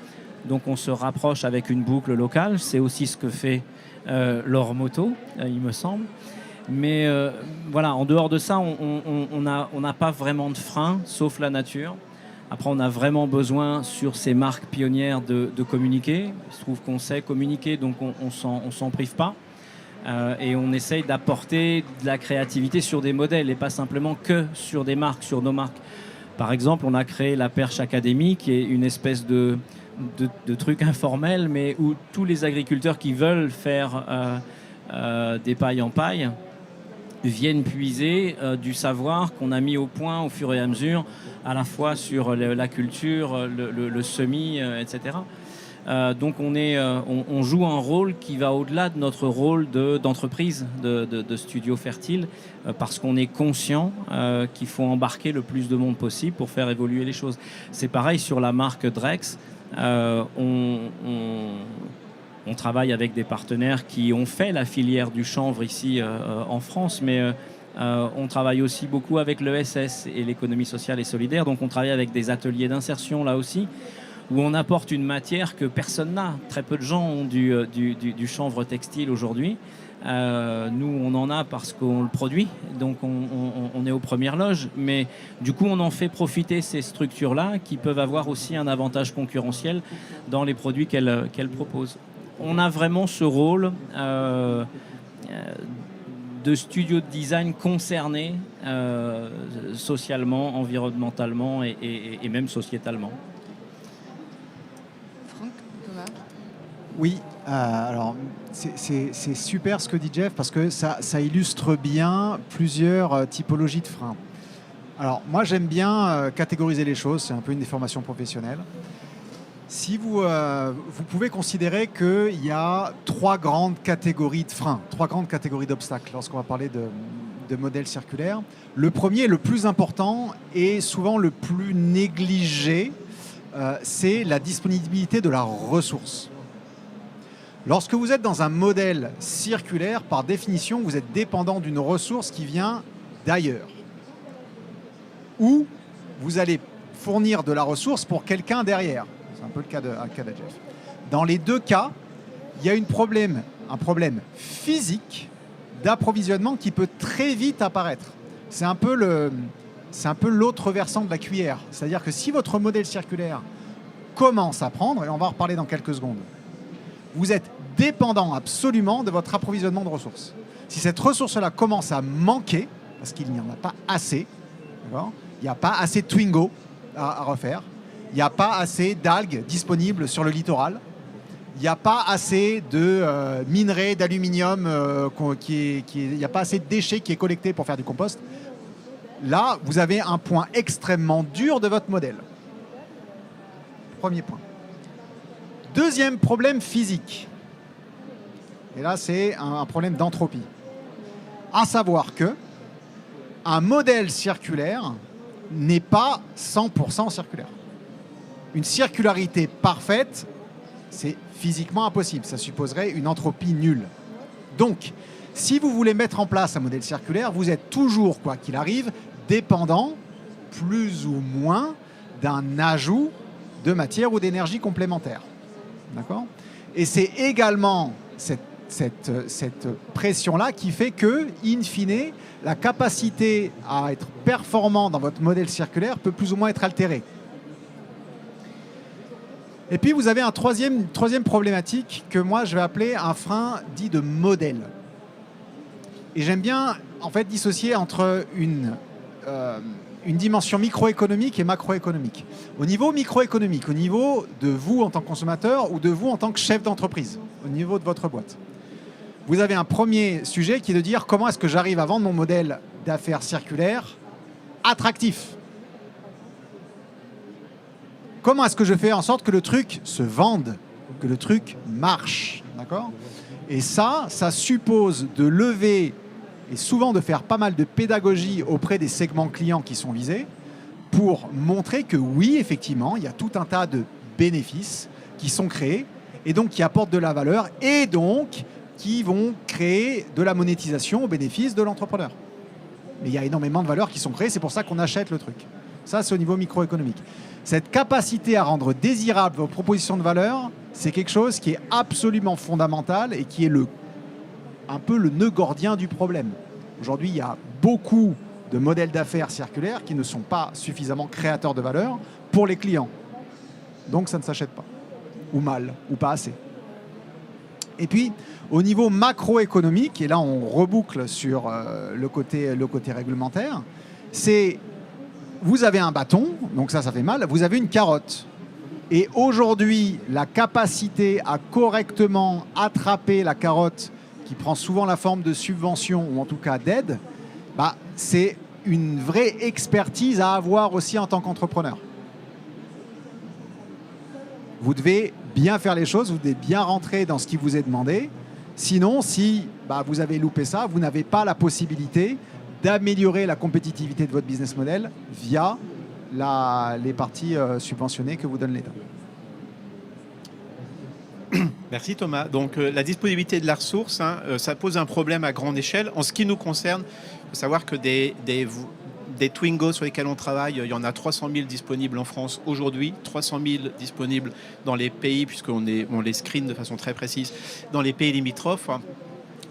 Donc on se rapproche avec une boucle locale. C'est aussi ce que fait Lormoto, il me semble. Mais voilà, en dehors de ça, on n'a pas vraiment de frein, sauf la nature. Après, on a vraiment besoin sur ces marques pionnières de communiquer. Il se trouve qu'on sait communiquer, donc on s'en prive pas. Et on essaye d'apporter de la créativité sur des modèles et pas simplement que sur des marques, sur nos marques. Par exemple, on a créé la Perche Academy, qui est une espèce de truc informel, mais où tous les agriculteurs qui veulent faire des pailles en paille viennent puiser du savoir qu'on a mis au point au fur et à mesure, à la fois sur la culture, le semis, etc. Donc on joue un rôle qui va au-delà de notre rôle d'entreprise, de studio fertile, parce qu'on est conscient qu'il faut embarquer le plus de monde possible pour faire évoluer les choses. C'est pareil sur la marque Drex. On travaille avec des partenaires qui ont fait la filière du chanvre ici en France, mais on travaille aussi beaucoup avec l'ESS et l'économie sociale et solidaire. Donc on travaille avec des ateliers d'insertion là aussi, où on apporte une matière que personne n'a. Très peu de gens ont du chanvre textile aujourd'hui. Nous, on en a parce qu'on le produit, donc on est aux premières loges. Mais du coup, on en fait profiter ces structures-là qui peuvent avoir aussi un avantage concurrentiel dans les produits qu'elles proposent. On a vraiment ce rôle de studio de design concerné socialement, environnementalement et même sociétalement. Franck, Oui, alors c'est super ce que dit Jeff parce que ça illustre bien plusieurs typologies de freins. Alors moi j'aime bien catégoriser les choses, c'est un peu une déformation professionnelle. Si vous pouvez considérer qu'il y a 3 grandes catégories de freins, 3 grandes catégories d'obstacles lorsqu'on va parler de modèles circulaires. Le premier, le plus important et souvent le plus négligé, c'est la disponibilité de la ressource. Lorsque vous êtes dans un modèle circulaire, par définition, vous êtes dépendant d'une ressource qui vient d'ailleurs. Ou vous allez fournir de la ressource pour quelqu'un derrière. C'est un peu le cas de Jeff. Dans les deux cas, il y a un problème physique d'approvisionnement qui peut très vite apparaître. C'est un peu l'autre versant de la cuillère. C'est-à-dire que si votre modèle circulaire commence à prendre, et on va en reparler dans quelques secondes, vous êtes dépendant absolument de votre approvisionnement de ressources. Si cette ressource-là commence à manquer, parce qu'il n'y en a pas assez, il n'y a pas assez de Twingo à refaire, il n'y a pas assez d'algues disponibles sur le littoral, il n'y a pas assez de minerais d'aluminium, il n'y a pas assez de déchets qui est collecté pour faire du compost. Là, vous avez un point extrêmement dur de votre modèle. Premier point. Deuxième problème physique. Et là, c'est un problème d'entropie. À savoir que un modèle circulaire n'est pas 100% circulaire. Une circularité parfaite, c'est physiquement impossible. Ça supposerait une entropie nulle. Donc, si vous voulez mettre en place un modèle circulaire, vous êtes toujours, quoi qu'il arrive, dépendant, plus ou moins, d'un ajout de matière ou d'énergie complémentaire. D'accord ? Et c'est également cette pression-là qui fait que, in fine, la capacité à être performant dans votre modèle circulaire peut plus ou moins être altérée. Et puis, vous avez une troisième problématique que moi, je vais appeler un frein dit de modèle. Et j'aime bien, en fait, dissocier entre une dimension microéconomique et macroéconomique. Au niveau microéconomique, au niveau de vous en tant que consommateur ou de vous en tant que chef d'entreprise, au niveau de votre boîte, vous avez un premier sujet qui est de dire comment est-ce que j'arrive à vendre mon modèle d'affaires circulaire attractif. Comment est-ce que je fais en sorte que le truc se vende, que le truc marche, d'accord ? Et ça suppose de lever et souvent de faire pas mal de pédagogie auprès des segments clients qui sont visés pour montrer que oui, effectivement, il y a tout un tas de bénéfices qui sont créés et donc qui apportent de la valeur et donc qui vont créer de la monétisation au bénéfice de l'entrepreneur. Mais il y a énormément de valeurs qui sont créées, c'est pour ça qu'on achète le truc. Ça, c'est au niveau microéconomique. Cette capacité à rendre désirables vos propositions de valeur, c'est quelque chose qui est absolument fondamental et qui est un peu le nœud gordien du problème. Aujourd'hui, il y a beaucoup de modèles d'affaires circulaires qui ne sont pas suffisamment créateurs de valeur pour les clients. Donc, ça ne s'achète pas. Ou mal, ou pas assez. Et puis, au niveau macroéconomique, et là, on reboucle sur le côté réglementaire, c'est vous avez un bâton, donc ça fait mal, vous avez une carotte. Et aujourd'hui, la capacité à correctement attraper la carotte, qui prend souvent la forme de subvention ou en tout cas d'aide, c'est une vraie expertise à avoir aussi en tant qu'entrepreneur. Vous devez bien faire les choses, vous devez bien rentrer dans ce qui vous est demandé. Sinon, si vous avez loupé ça, vous n'avez pas la possibilité d'améliorer la compétitivité de votre business model via les parties subventionnées que vous donne l'État. Merci Thomas. Donc la disponibilité de la ressource, ça pose un problème à grande échelle. En ce qui nous concerne, il faut savoir que des Twingo sur lesquels on travaille, il y en a 300 000 disponibles en France aujourd'hui, 300 000 disponibles dans les pays, puisqu'on les screen de façon très précise, dans les pays limitrophes.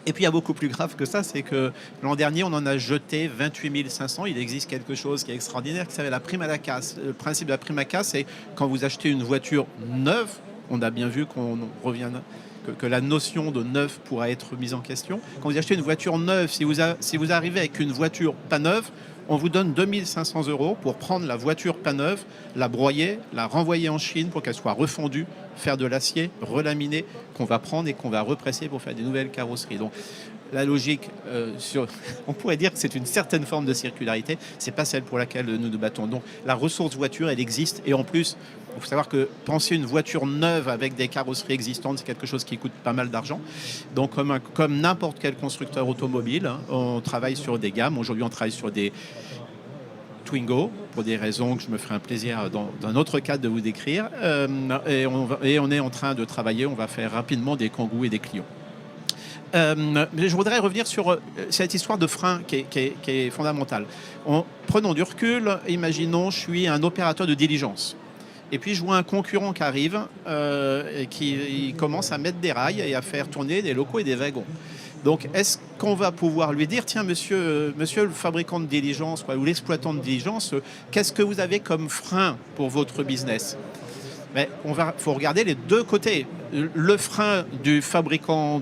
Et puis il y a beaucoup plus grave que ça, c'est que l'an dernier, on en a jeté 28 500. Il existe quelque chose qui est extraordinaire, qui s'appelle la prime à la casse. Le principe de la prime à casse, c'est quand vous achetez une voiture neuve, on a bien vu qu'on revient que la notion de neuf pourra être mise en question. Quand vous achetez une voiture neuve, si vous arrivez avec une voiture pas neuve, on vous donne 2 500 € pour prendre la voiture pas neuve, la broyer, la renvoyer en Chine pour qu'elle soit refondue, faire de l'acier, relaminer, qu'on va prendre et qu'on va represser pour faire des nouvelles carrosseries. Donc la logique, on pourrait dire que c'est une certaine forme de circularité, c'est pas celle pour laquelle nous nous battons. Donc la ressource voiture, elle existe, et en plus, il faut savoir que penser une voiture neuve avec des carrosseries existantes, c'est quelque chose qui coûte pas mal d'argent. Donc comme n'importe quel constructeur automobile, hein, on travaille sur des gammes. Aujourd'hui, on travaille sur des Twingo, pour des raisons que je me ferai un plaisir dans un autre cadre de vous décrire. Et on est en train de travailler, on va faire rapidement des Kangoo et des Clio. Mais je voudrais revenir sur cette histoire de frein qui est fondamentale. Prenons du recul, imaginons je suis un opérateur de diligence. Et puis je vois un concurrent qui arrive et qui commence à mettre des rails et à faire tourner des locaux et des wagons. Donc est-ce qu'on va pouvoir lui dire, tiens monsieur le fabricant de diligence ou l'exploitant de diligence, qu'est-ce que vous avez comme frein pour votre business ? Mais faut regarder les deux côtés. Le frein du fabricant,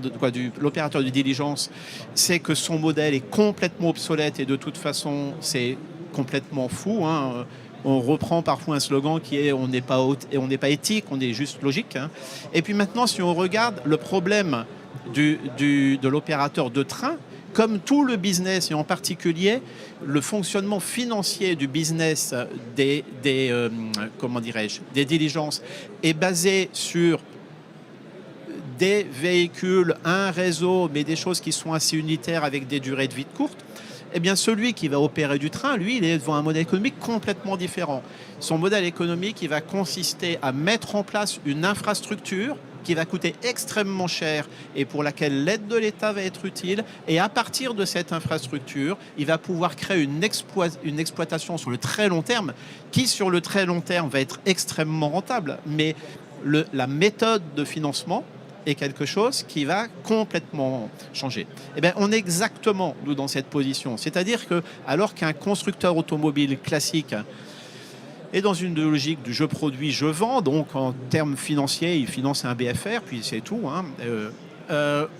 l'opérateur de diligence, c'est que son modèle est complètement obsolète et de toute façon, c'est complètement fou. Hein. On reprend parfois un slogan qui est on n'est pas éthique, on est juste logique. Hein. Et puis maintenant, si on regarde le problème de l'opérateur de train, comme tout le business, et en particulier le fonctionnement financier du business des diligences, est basé sur des véhicules, un réseau, mais des choses qui sont assez unitaires avec des durées de vie courtes, eh bien celui qui va opérer du train, lui, il est devant un modèle économique complètement différent. Son modèle économique, il va consister à mettre en place une infrastructure qui va coûter extrêmement cher et pour laquelle l'aide de l'État va être utile. Et à partir de cette infrastructure, il va pouvoir créer une exploitation sur le très long terme, qui sur le très long terme va être extrêmement rentable. Mais la méthode de financement est quelque chose qui va complètement changer. Eh bien, on est exactement, nous, dans cette position. C'est-à-dire que, alors qu'un constructeur automobile classique et dans une logique du je produis, je vends, donc en termes financiers, il finance un BFR, puis c'est tout. Hein.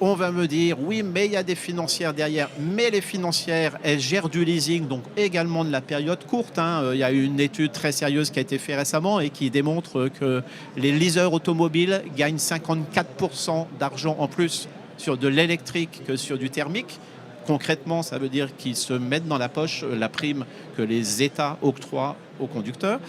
On va me dire, oui, mais il y a des financières derrière. Mais les financières, elles gèrent du leasing, donc également de la période courte. Hein. Il y a une étude très sérieuse qui a été faite récemment et qui démontre que les leaseurs automobiles gagnent 54% d'argent en plus sur de l'électrique que sur du thermique. Concrètement, ça veut dire qu'ils se mettent dans la poche la prime que les États octroient aux conducteurs.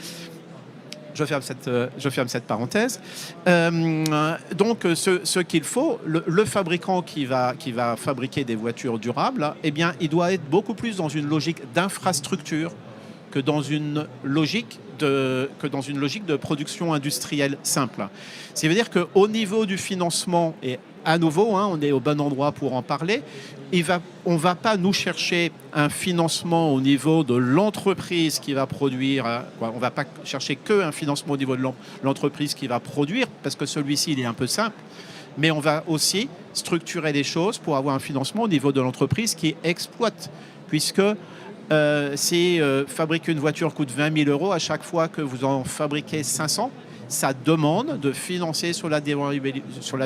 Je ferme cette parenthèse. Donc, ce qu'il faut, le fabricant qui va fabriquer des voitures durables, eh bien, il doit être beaucoup plus dans une logique d'infrastructure que dans une logique de production industrielle simple. Ça veut dire qu'au niveau du financement, et à nouveau, hein, on est au bon endroit pour en parler, on ne va pas nous chercher un financement au niveau de l'entreprise qui va produire, on ne va pas chercher qu'un financement au niveau de l'entreprise qui va produire, parce que celui-ci, il est un peu simple, mais on va aussi structurer les choses pour avoir un financement au niveau de l'entreprise qui exploite, puisque si fabriquer une voiture coûte 20 000 €, à chaque fois que vous en fabriquez 500, ça demande de financer sur la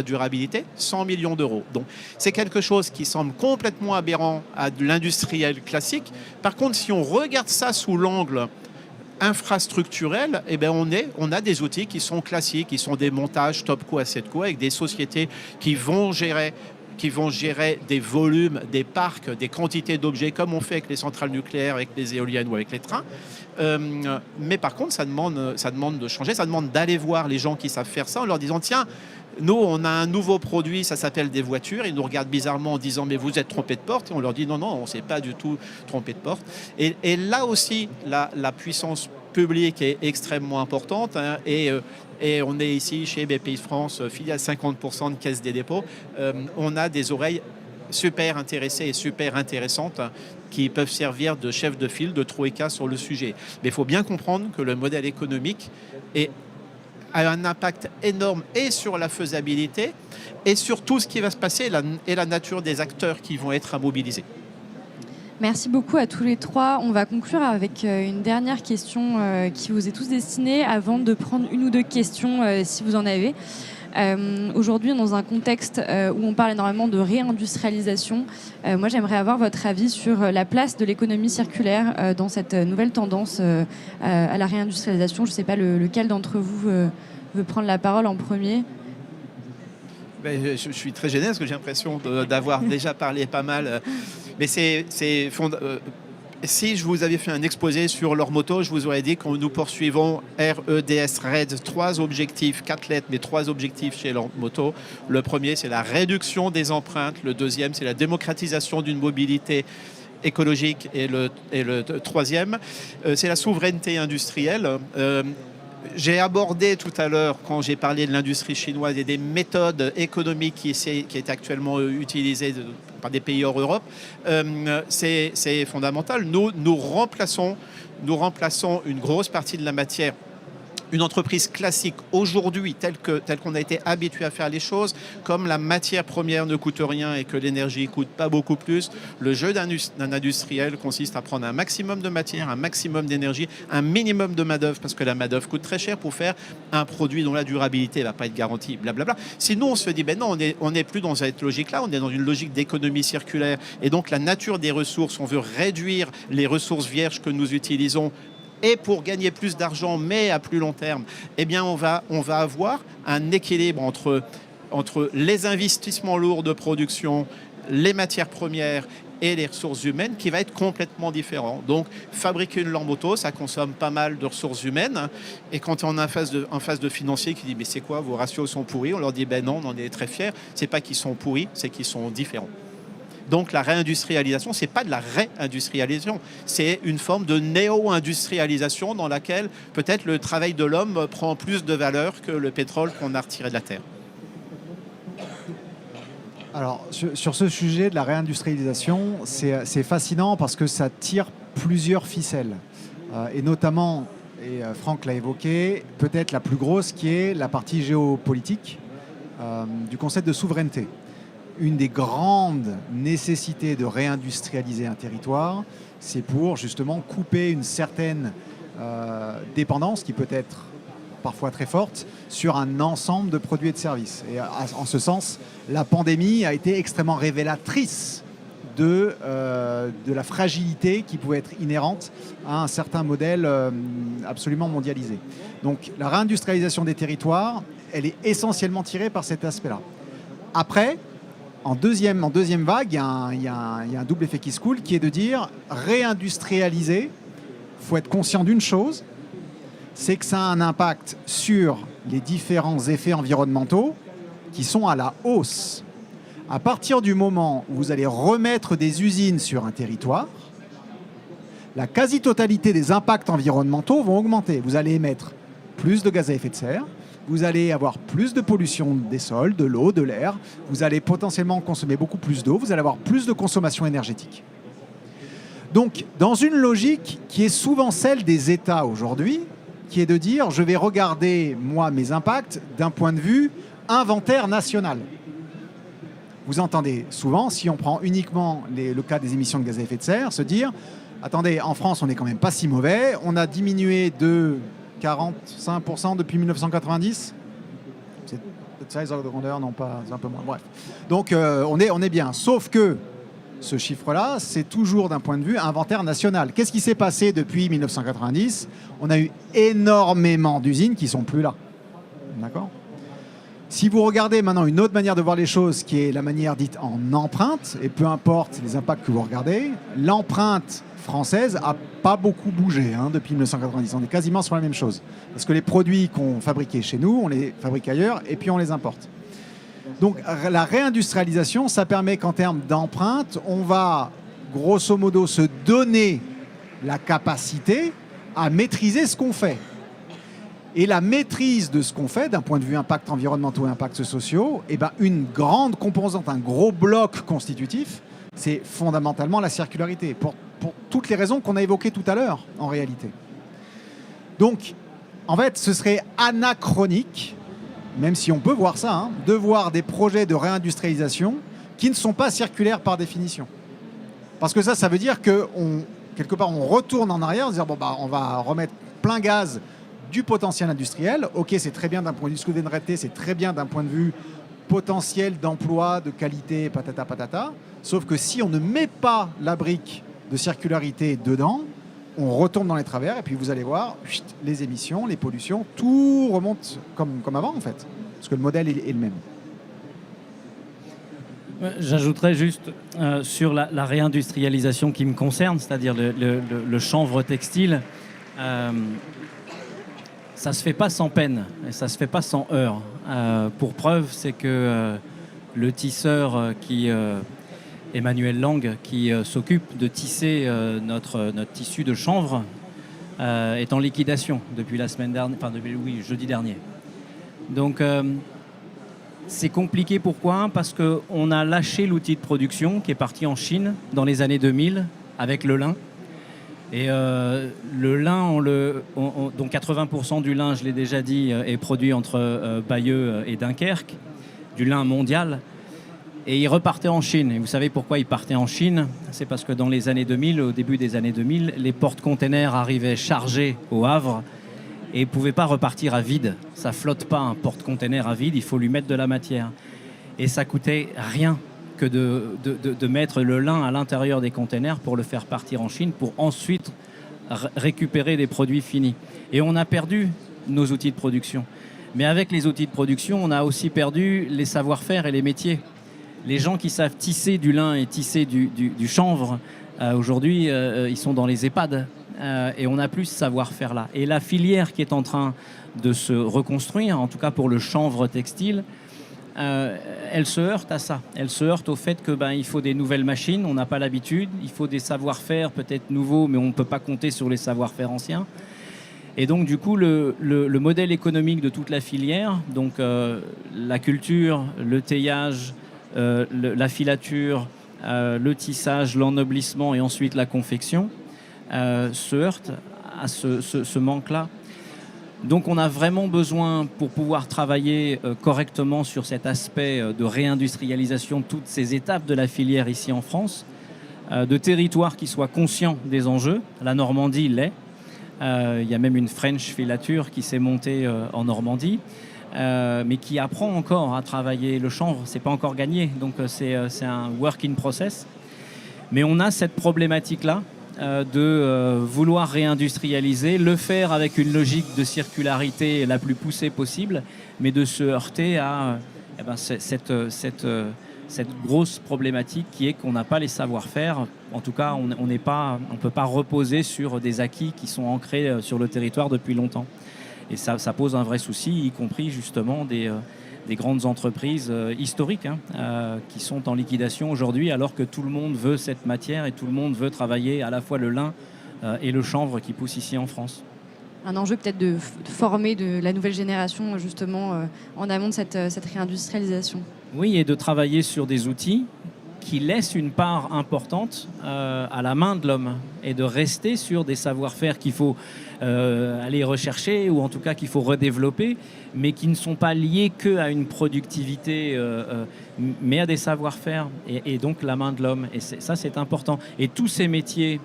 durabilité 100 millions d'euros. Donc c'est quelque chose qui semble complètement aberrant à de l'industriel classique. Par contre, si on regarde ça sous l'angle infrastructurel, eh bien on a des outils qui sont classiques, qui sont des montages Topco, Assetco, avec des sociétés qui vont gérer des volumes, des parcs, des quantités d'objets, comme on fait avec les centrales nucléaires, avec les éoliennes ou avec les trains. Mais par contre, ça demande de changer, ça demande d'aller voir les gens qui savent faire ça en leur disant, tiens, nous, on a un nouveau produit, ça s'appelle des voitures. Ils nous regardent bizarrement en disant, mais vous êtes trompé de porte. Et on leur dit, non, on ne s'est pas du tout trompé de porte. Et là aussi, la puissance publique est extrêmement importante. Hein, et on est ici chez Bpifrance, filiale 50% de Caisse des dépôts. On a des oreilles super intéressées et super intéressantes qui peuvent servir de chef de file, de troïka sur le sujet. Mais il faut bien comprendre que le modèle économique a un impact énorme et sur la faisabilité et sur tout ce qui va se passer et la nature des acteurs qui vont être à mobiliser. Merci beaucoup à tous les trois. On va conclure avec une dernière question qui vous est tous destinée avant de prendre une ou deux questions si vous en avez. Aujourd'hui, dans un contexte où on parle énormément de réindustrialisation, moi j'aimerais avoir votre avis sur la place de l'économie circulaire dans cette nouvelle tendance à la réindustrialisation. Je ne sais pas lequel d'entre vous veut prendre la parole en premier. Je suis très gêné parce que j'ai l'impression d'avoir déjà parlé pas mal. Mais si je vous avais fait un exposé sur leur moto, je vous aurais dit que nous poursuivons REDS, 3 objectifs, 4 lettres, mais 3 objectifs chez leur moto. Le premier, c'est la réduction des empreintes. Le deuxième, c'est la démocratisation d'une mobilité écologique. Et le troisième, c'est la souveraineté industrielle. J'ai abordé tout à l'heure, quand j'ai parlé de l'industrie chinoise et des méthodes économiques qui est actuellement utilisées par des pays hors Europe, c'est fondamental. Nous remplaçons une grosse partie de la matière. Une entreprise classique aujourd'hui, telle qu'on a été habitué à faire les choses, comme la matière première ne coûte rien et que l'énergie ne coûte pas beaucoup plus, le jeu d'un industriel consiste à prendre un maximum de matière, un maximum d'énergie, un minimum de main-d'œuvre, parce que la main-d'œuvre coûte très cher pour faire un produit dont la durabilité ne va pas être garantie, blablabla. Sinon, on se dit, ben non, on n'est plus dans cette logique-là, on est dans une logique d'économie circulaire. Et donc, la nature des ressources, on veut réduire les ressources vierges que nous utilisons. Et pour gagner plus d'argent, mais à plus long terme, eh bien on va avoir un équilibre entre les investissements lourds de production, les matières premières et les ressources humaines qui va être complètement différent. Donc, fabriquer une lampe auto, ça consomme pas mal de ressources humaines. Et quand on est en face de financiers qui disent « mais c'est quoi, vos ratios sont pourris ?» On leur dit « ben non, on en est très fiers. C'est pas qu'ils sont pourris, c'est qu'ils sont différents. » Donc la réindustrialisation, ce n'est pas de la réindustrialisation, c'est une forme de néo-industrialisation dans laquelle peut-être le travail de l'homme prend plus de valeur que le pétrole qu'on a retiré de la terre. Alors, sur ce sujet de la réindustrialisation, c'est fascinant parce que ça tire plusieurs ficelles. Et notamment, et Franck l'a évoqué, peut-être la plus grosse qui est la partie géopolitique du concept de souveraineté. Une des grandes nécessités de réindustrialiser un territoire, c'est pour justement couper une certaine dépendance qui peut être parfois très forte sur un ensemble de produits et de services. Et en ce sens, la pandémie a été extrêmement révélatrice de la fragilité qui pouvait être inhérente à un certain modèle absolument mondialisé. Donc la réindustrialisation des territoires, elle est essentiellement tirée par cet aspect-là. Après, en deuxième vague, il y a un double effet qui se coule, qui est de dire réindustrialiser, il faut être conscient d'une chose, c'est que ça a un impact sur les différents effets environnementaux qui sont à la hausse. À partir du moment où vous allez remettre des usines sur un territoire, la quasi-totalité des impacts environnementaux vont augmenter. Vous allez émettre plus de gaz à effet de serre, vous allez avoir plus de pollution des sols, de l'eau, de l'air, vous allez potentiellement consommer beaucoup plus d'eau, vous allez avoir plus de consommation énergétique. Donc, dans une logique qui est souvent celle des États aujourd'hui, qui est de dire, je vais regarder, moi, mes impacts d'un point de vue inventaire national. Vous entendez souvent, si on prend uniquement le cas des émissions de gaz à effet de serre, se dire, attendez, en France, on n'est quand même pas si mauvais, on a diminué de 45% depuis 1990. C'est peut-être ça les ordres de grandeur, non pas, c'est un peu moins. Bref. Donc on est bien. Sauf que ce chiffre-là, c'est toujours d'un point de vue inventaire national. Qu'est-ce qui s'est passé depuis 1990 ? On a eu énormément d'usines qui ne sont plus là. D'accord ? Si vous regardez maintenant une autre manière de voir les choses, qui est la manière dite en empreinte, et peu importe les impacts que vous regardez, l'empreinte française n'a pas beaucoup bougé depuis 1990. On est quasiment sur la même chose. Parce que les produits qu'on fabriquait chez nous, on les fabrique ailleurs et puis on les importe. Donc la réindustrialisation, ça permet qu'en termes d'empreinte, on va grosso modo se donner la capacité à maîtriser ce qu'on fait. Et la maîtrise de ce qu'on fait, d'un point de vue impact environnementaux et impacts sociaux, une grande composante, un gros bloc constitutif, c'est fondamentalement la circularité, pour toutes les raisons qu'on a évoquées tout à l'heure, en réalité. Donc, en fait, ce serait anachronique, même si on peut voir ça, de voir des projets de réindustrialisation qui ne sont pas circulaires par définition. Parce que ça veut dire que quelque part, on retourne en arrière en disant, on va remettre plein gaz du potentiel industriel. Ok, c'est très bien d'un point de vue souveraineté, c'est très bien d'un point de vue potentiel d'emploi, de qualité, patata patata. Sauf que si on ne met pas la brique de circularité dedans, on retombe dans les travers et puis vous allez voir, les émissions, les pollutions, tout remonte comme avant en fait. Parce que le modèle est le même. J'ajouterais juste sur la réindustrialisation qui me concerne, c'est-à-dire le chanvre textile. Ça ne se fait pas sans peine et ça ne se fait pas sans heurts. Pour preuve, c'est que le tisseur Emmanuel Lang, qui s'occupe de tisser notre tissu de chanvre, est en liquidation depuis la semaine dernière, enfin depuis jeudi dernier. Donc c'est compliqué. Pourquoi ? Parce qu'on a lâché l'outil de production qui est parti en Chine dans les années 2000 avec le lin. Et le lin, donc 80% du lin, je l'ai déjà dit, est produit entre Bayeux et Dunkerque, du lin mondial. Et il repartait en Chine. Et vous savez pourquoi il partait en Chine ? C'est parce que dans les années 2000, au début des années 2000, les porte-containers arrivaient chargés au Havre et ne pouvaient pas repartir à vide. Ça ne flotte pas un porte-container à vide, il faut lui mettre de la matière. Et ça coûtait rien que de mettre le lin à l'intérieur des containers pour le faire partir en Chine, pour ensuite récupérer des produits finis. Et on a perdu nos outils de production. Mais avec les outils de production, on a aussi perdu les savoir-faire et les métiers. Les gens qui savent tisser du lin et tisser du chanvre, aujourd'hui, ils sont dans les EHPAD. Et on n'a plus ce savoir-faire là. Et la filière qui est en train de se reconstruire, en tout cas pour le chanvre textile, elle se heurte à ça. Elle se heurte au fait que il faut des nouvelles machines, on n'a pas l'habitude. Il faut des savoir-faire peut-être nouveaux, mais on ne peut pas compter sur les savoir-faire anciens. Et donc du coup, le modèle économique de toute la filière, donc la culture, le teillage, la filature, le tissage, l'ennoblissement et ensuite la confection, se heurte à ce manque-là. Donc on a vraiment besoin, pour pouvoir travailler correctement sur cet aspect de réindustrialisation, toutes ces étapes de la filière ici en France, de territoires qui soient conscients des enjeux. La Normandie l'est. Il y a même une French filature qui s'est montée en Normandie, mais qui apprend encore à travailler le chanvre. C'est pas encore gagné, donc c'est un work in process. Mais on a cette problématique-là de vouloir réindustrialiser, le faire avec une logique de circularité la plus poussée possible, mais de se heurter à cette grosse problématique qui est qu'on n'a pas les savoir-faire. En tout cas, on ne peut pas reposer sur des acquis qui sont ancrés sur le territoire depuis longtemps. Et ça pose un vrai souci, y compris justement des grandes entreprises historiques qui sont en liquidation aujourd'hui, alors que tout le monde veut cette matière et tout le monde veut travailler à la fois le lin et le chanvre qui poussent ici en France. Un enjeu peut-être de former de la nouvelle génération justement en amont de cette réindustrialisation. Oui, et de travailler sur des outils qui laissent une part importante à la main de l'homme et de rester sur des savoir-faire qu'il faut aller rechercher ou en tout cas qu'il faut redévelopper, mais qui ne sont pas liés qu'à une productivité, mais à des savoir-faire et donc la main de l'homme. Et ça, c'est important. Et tous ces métiers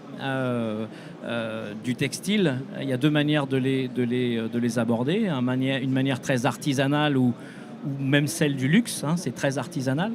du textile, il y a deux manières de les aborder. Une manière très artisanale ou même celle du luxe, c'est très artisanal.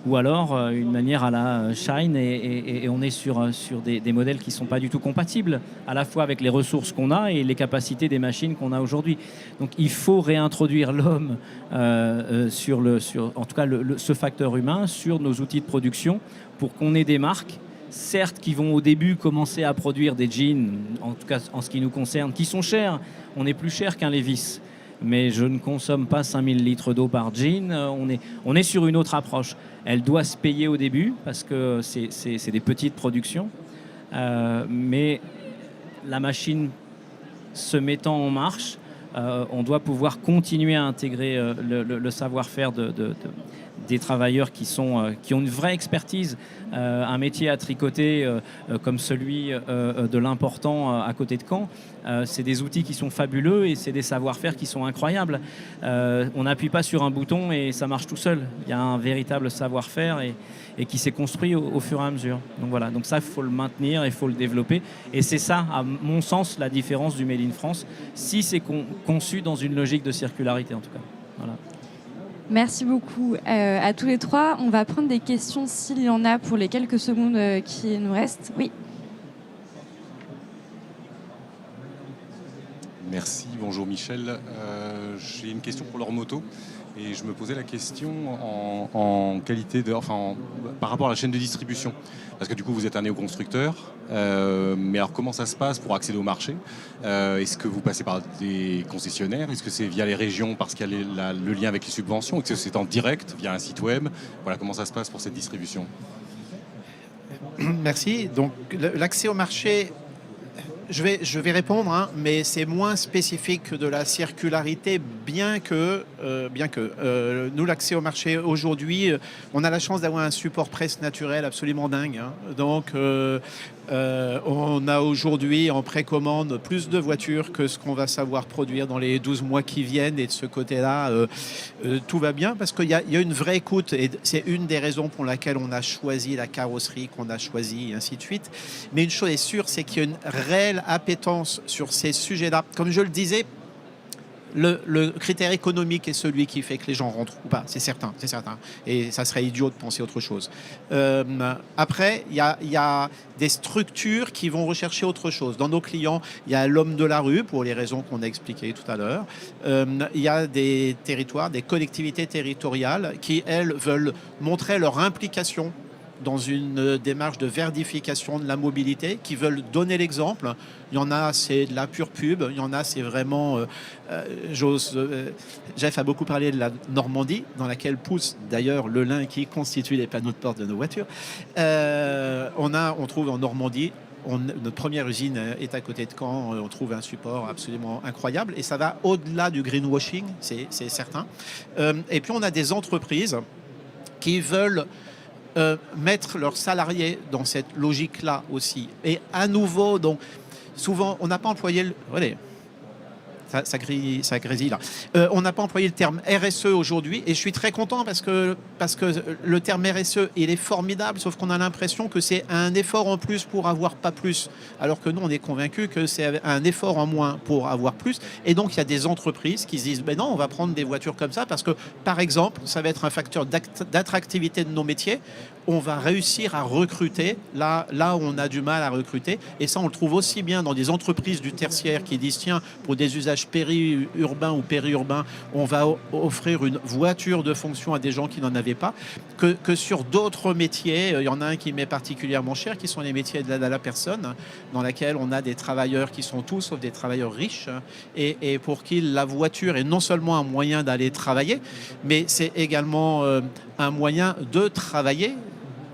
Ou alors une manière à la Shine et on est sur des modèles qui ne sont pas du tout compatibles, à la fois avec les ressources qu'on a et les capacités des machines qu'on a aujourd'hui. Donc il faut réintroduire l'homme, en tout cas ce facteur humain, sur nos outils de production pour qu'on ait des marques, certes qui vont au début commencer à produire des jeans, en tout cas en ce qui nous concerne, qui sont chers. On est plus cher qu'un Levi's. Mais je ne consomme pas 5000 litres d'eau par jean. On est sur une autre approche. Elle doit se payer au début parce que c'est des petites productions. Mais la machine se mettant en marche, on doit pouvoir continuer à intégrer le savoir-faire des travailleurs qui ont une vraie expertise, un métier à tricoter comme celui de l'important à côté de Caen. C'est des outils qui sont fabuleux et c'est des savoir-faire qui sont incroyables. On n'appuie pas sur un bouton et ça marche tout seul. Il y a un véritable savoir-faire et qui s'est construit au fur et à mesure. Donc voilà, donc ça, il faut le maintenir, il faut le développer. Et c'est ça, à mon sens, la différence du Made in France, si c'est conçu dans une logique de circularité en tout cas. Voilà. Merci beaucoup à tous les trois. On va prendre des questions s'il y en a pour les quelques secondes qui nous restent. Oui. Merci, bonjour Michel. J'ai une question pour Lormoto et je me posais la question en qualité par rapport à la chaîne de distribution. Parce que du coup vous êtes un néoconstructeur, mais alors comment ça se passe pour accéder au marché? Est-ce que vous passez par des concessionnaires? Est-ce que c'est via les régions parce qu'il y a le lien avec les subventions? Est-ce que c'est en direct via un site web? Voilà, comment ça se passe pour cette distribution? Merci. Donc l'accès au marché, je vais répondre, hein, mais c'est moins spécifique que de la circularité, bien que nous, l'accès au marché aujourd'hui, on a la chance d'avoir un support presse naturel absolument dingue. Hein. Donc, on a aujourd'hui en précommande plus de voitures que ce qu'on va savoir produire dans les 12 mois qui viennent. Et de ce côté-là, tout va bien parce qu'il y a une vraie écoute. Et c'est une des raisons pour laquelle on a choisi la carrosserie qu'on a choisie, et ainsi de suite. Mais une chose est sûre, c'est qu'il y a une réelle appétence sur ces sujets-là. Comme je le disais, le critère économique est celui qui fait que les gens rentrent ou pas, c'est certain. Et ça serait idiot de penser autre chose. Après, il y a des structures qui vont rechercher autre chose. Dans nos clients, il y a l'homme de la rue, pour les raisons qu'on a expliquées tout à l'heure. Il y a des territoires, des collectivités territoriales qui, elles, veulent montrer leur implication dans une démarche de verdification de la mobilité, qui veulent donner l'exemple. Il y en a, c'est de la pure pub. Il y en a, c'est vraiment... Jeff a beaucoup parlé de la Normandie, dans laquelle pousse d'ailleurs le lin qui constitue les panneaux de porte de nos voitures. On trouve en Normandie, notre première usine est à côté de Caen, on trouve un support absolument incroyable et ça va au-delà du greenwashing, c'est certain. Et puis on a des entreprises qui veulent mettre leurs salariés dans cette logique-là aussi. Et à nouveau, donc, souvent, on n'a pas employé le... Allez, ça grésille là. On n'a pas employé le terme RSE aujourd'hui et je suis très content parce que le terme RSE, il est formidable, sauf qu'on a l'impression que c'est un effort en plus pour avoir pas plus. Alors que nous, on est convaincus que c'est un effort en moins pour avoir plus. Et donc, il y a des entreprises qui se disent, ben non, on va prendre des voitures comme ça parce que, par exemple, ça va être un facteur d'attractivité de nos métiers. On va réussir à recruter là où on a du mal à recruter. Et ça, on le trouve aussi bien dans des entreprises du tertiaire qui disent, tiens, pour des usages périurbains ou périurbains, on va offrir une voiture de fonction à des gens qui n'en avaient pas, que sur d'autres métiers. Il y en a un qui m'est particulièrement cher, qui sont les métiers de l'aide à la personne, dans laquelle on a des travailleurs qui sont tous, sauf des travailleurs riches, et pour qui la voiture est non seulement un moyen d'aller travailler, mais c'est également un moyen de travailler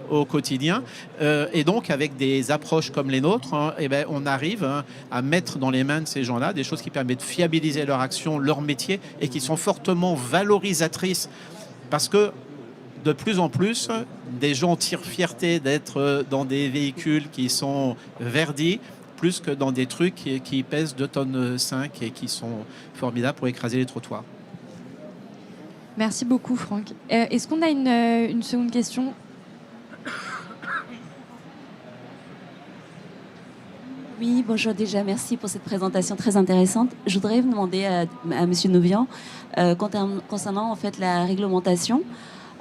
au quotidien, et donc avec des approches comme les nôtres, on arrive à mettre dans les mains de ces gens-là des choses qui permettent de fiabiliser leur action, leur métier, et qui sont fortement valorisatrices, parce que de plus en plus, des gens tirent fierté d'être dans des véhicules qui sont verdis, plus que dans des trucs qui pèsent 2,5 tonnes et qui sont formidables pour écraser les trottoirs. Merci beaucoup, Franck. Est-ce qu'on a une seconde question ? Oui, bonjour déjà, merci pour cette présentation très intéressante. Je voudrais vous demander à M. Nouvian, concernant en fait la réglementation,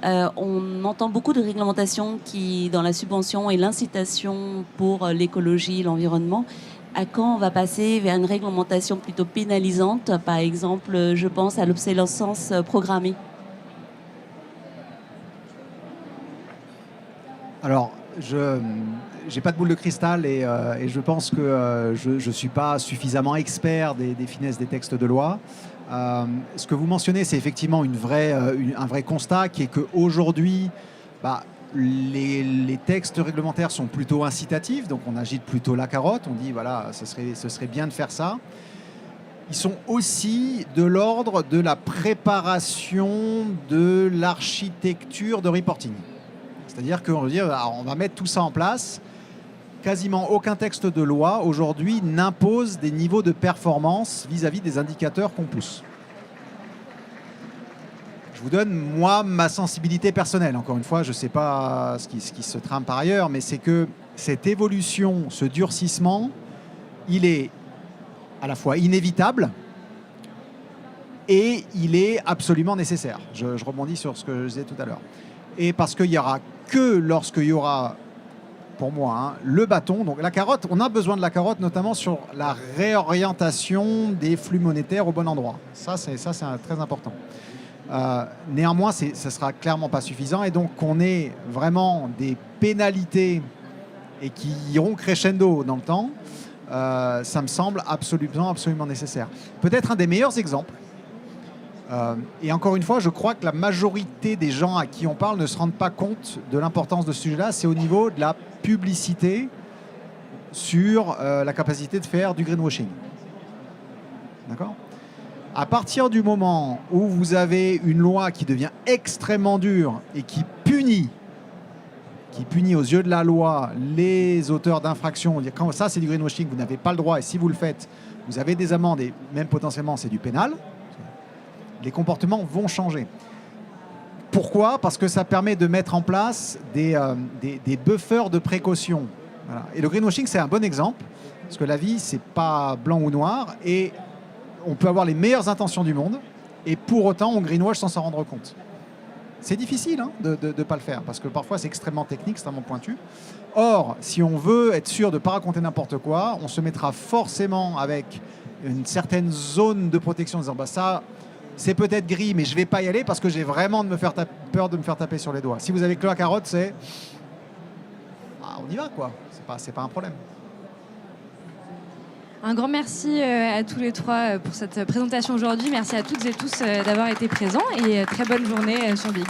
on entend beaucoup de réglementations qui, dans la subvention et l'incitation pour l'écologie, l'environnement. À quand on va passer vers une réglementation plutôt pénalisante? Par exemple, je pense à l'obsolescence programmée. Alors, je n'ai pas de boule de cristal et je pense que je ne suis pas suffisamment expert des finesses des textes de loi. Ce que vous mentionnez, c'est effectivement un vrai constat qui est qu'aujourd'hui, les textes réglementaires sont plutôt incitatifs, donc on agite plutôt la carotte, on dit voilà, ce serait bien de faire ça. ils sont aussi de l'ordre de la préparation de l'architecture de reporting. C'est-à-dire qu'on veut dire, alors, on va mettre tout ça en place. Quasiment aucun texte de loi aujourd'hui n'impose des niveaux de performance vis-à-vis des indicateurs qu'on pousse. Je vous donne, moi, ma sensibilité personnelle. Encore une fois, je ne sais pas ce qui se trame par ailleurs, mais c'est que cette évolution, ce durcissement, il est à la fois inévitable et il est absolument nécessaire. Je rebondis sur ce que je disais tout à l'heure. Et parce qu'il n'y aura que lorsqu'il y aura, pour moi, hein, le bâton, donc la carotte, on a besoin de la carotte notamment sur la réorientation des flux monétaires au bon endroit. Ça, c'est très important. Néanmoins, ça ne sera clairement pas suffisant et donc qu'on ait vraiment des pénalités et qui iront crescendo dans le temps, ça me semble absolument nécessaire. Peut-être un des meilleurs exemples, et encore une fois, je crois que la majorité des gens à qui on parle ne se rendent pas compte de l'importance de ce sujet-là, c'est au niveau de la publicité sur la capacité de faire du greenwashing. D'accord ? À partir du moment où vous avez une loi qui devient extrêmement dure et qui punit aux yeux de la loi les auteurs d'infractions, quand ça c'est du greenwashing, vous n'avez pas le droit et si vous le faites, vous avez des amendes et même potentiellement c'est du pénal, les comportements vont changer. Pourquoi ? Parce que ça permet de mettre en place des buffers de précaution. Voilà. Et le greenwashing c'est un bon exemple, parce que la vie c'est pas blanc ou noir et on peut avoir les meilleures intentions du monde et pour autant on greenwash sans s'en rendre compte. C'est difficile hein, de ne pas le faire parce que parfois c'est extrêmement technique, extrêmement pointu. Or, si on veut être sûr de ne pas raconter n'importe quoi, on se mettra forcément avec une certaine zone de protection en disant bah, ça c'est peut-être gris mais je ne vais pas y aller parce que j'ai vraiment peur de me faire taper sur les doigts. Si vous avez que la carotte, c'est on y va quoi, c'est pas un problème. Un grand merci à tous les trois pour cette présentation aujourd'hui. Merci à toutes et tous d'avoir été présents et très bonne journée sur Big.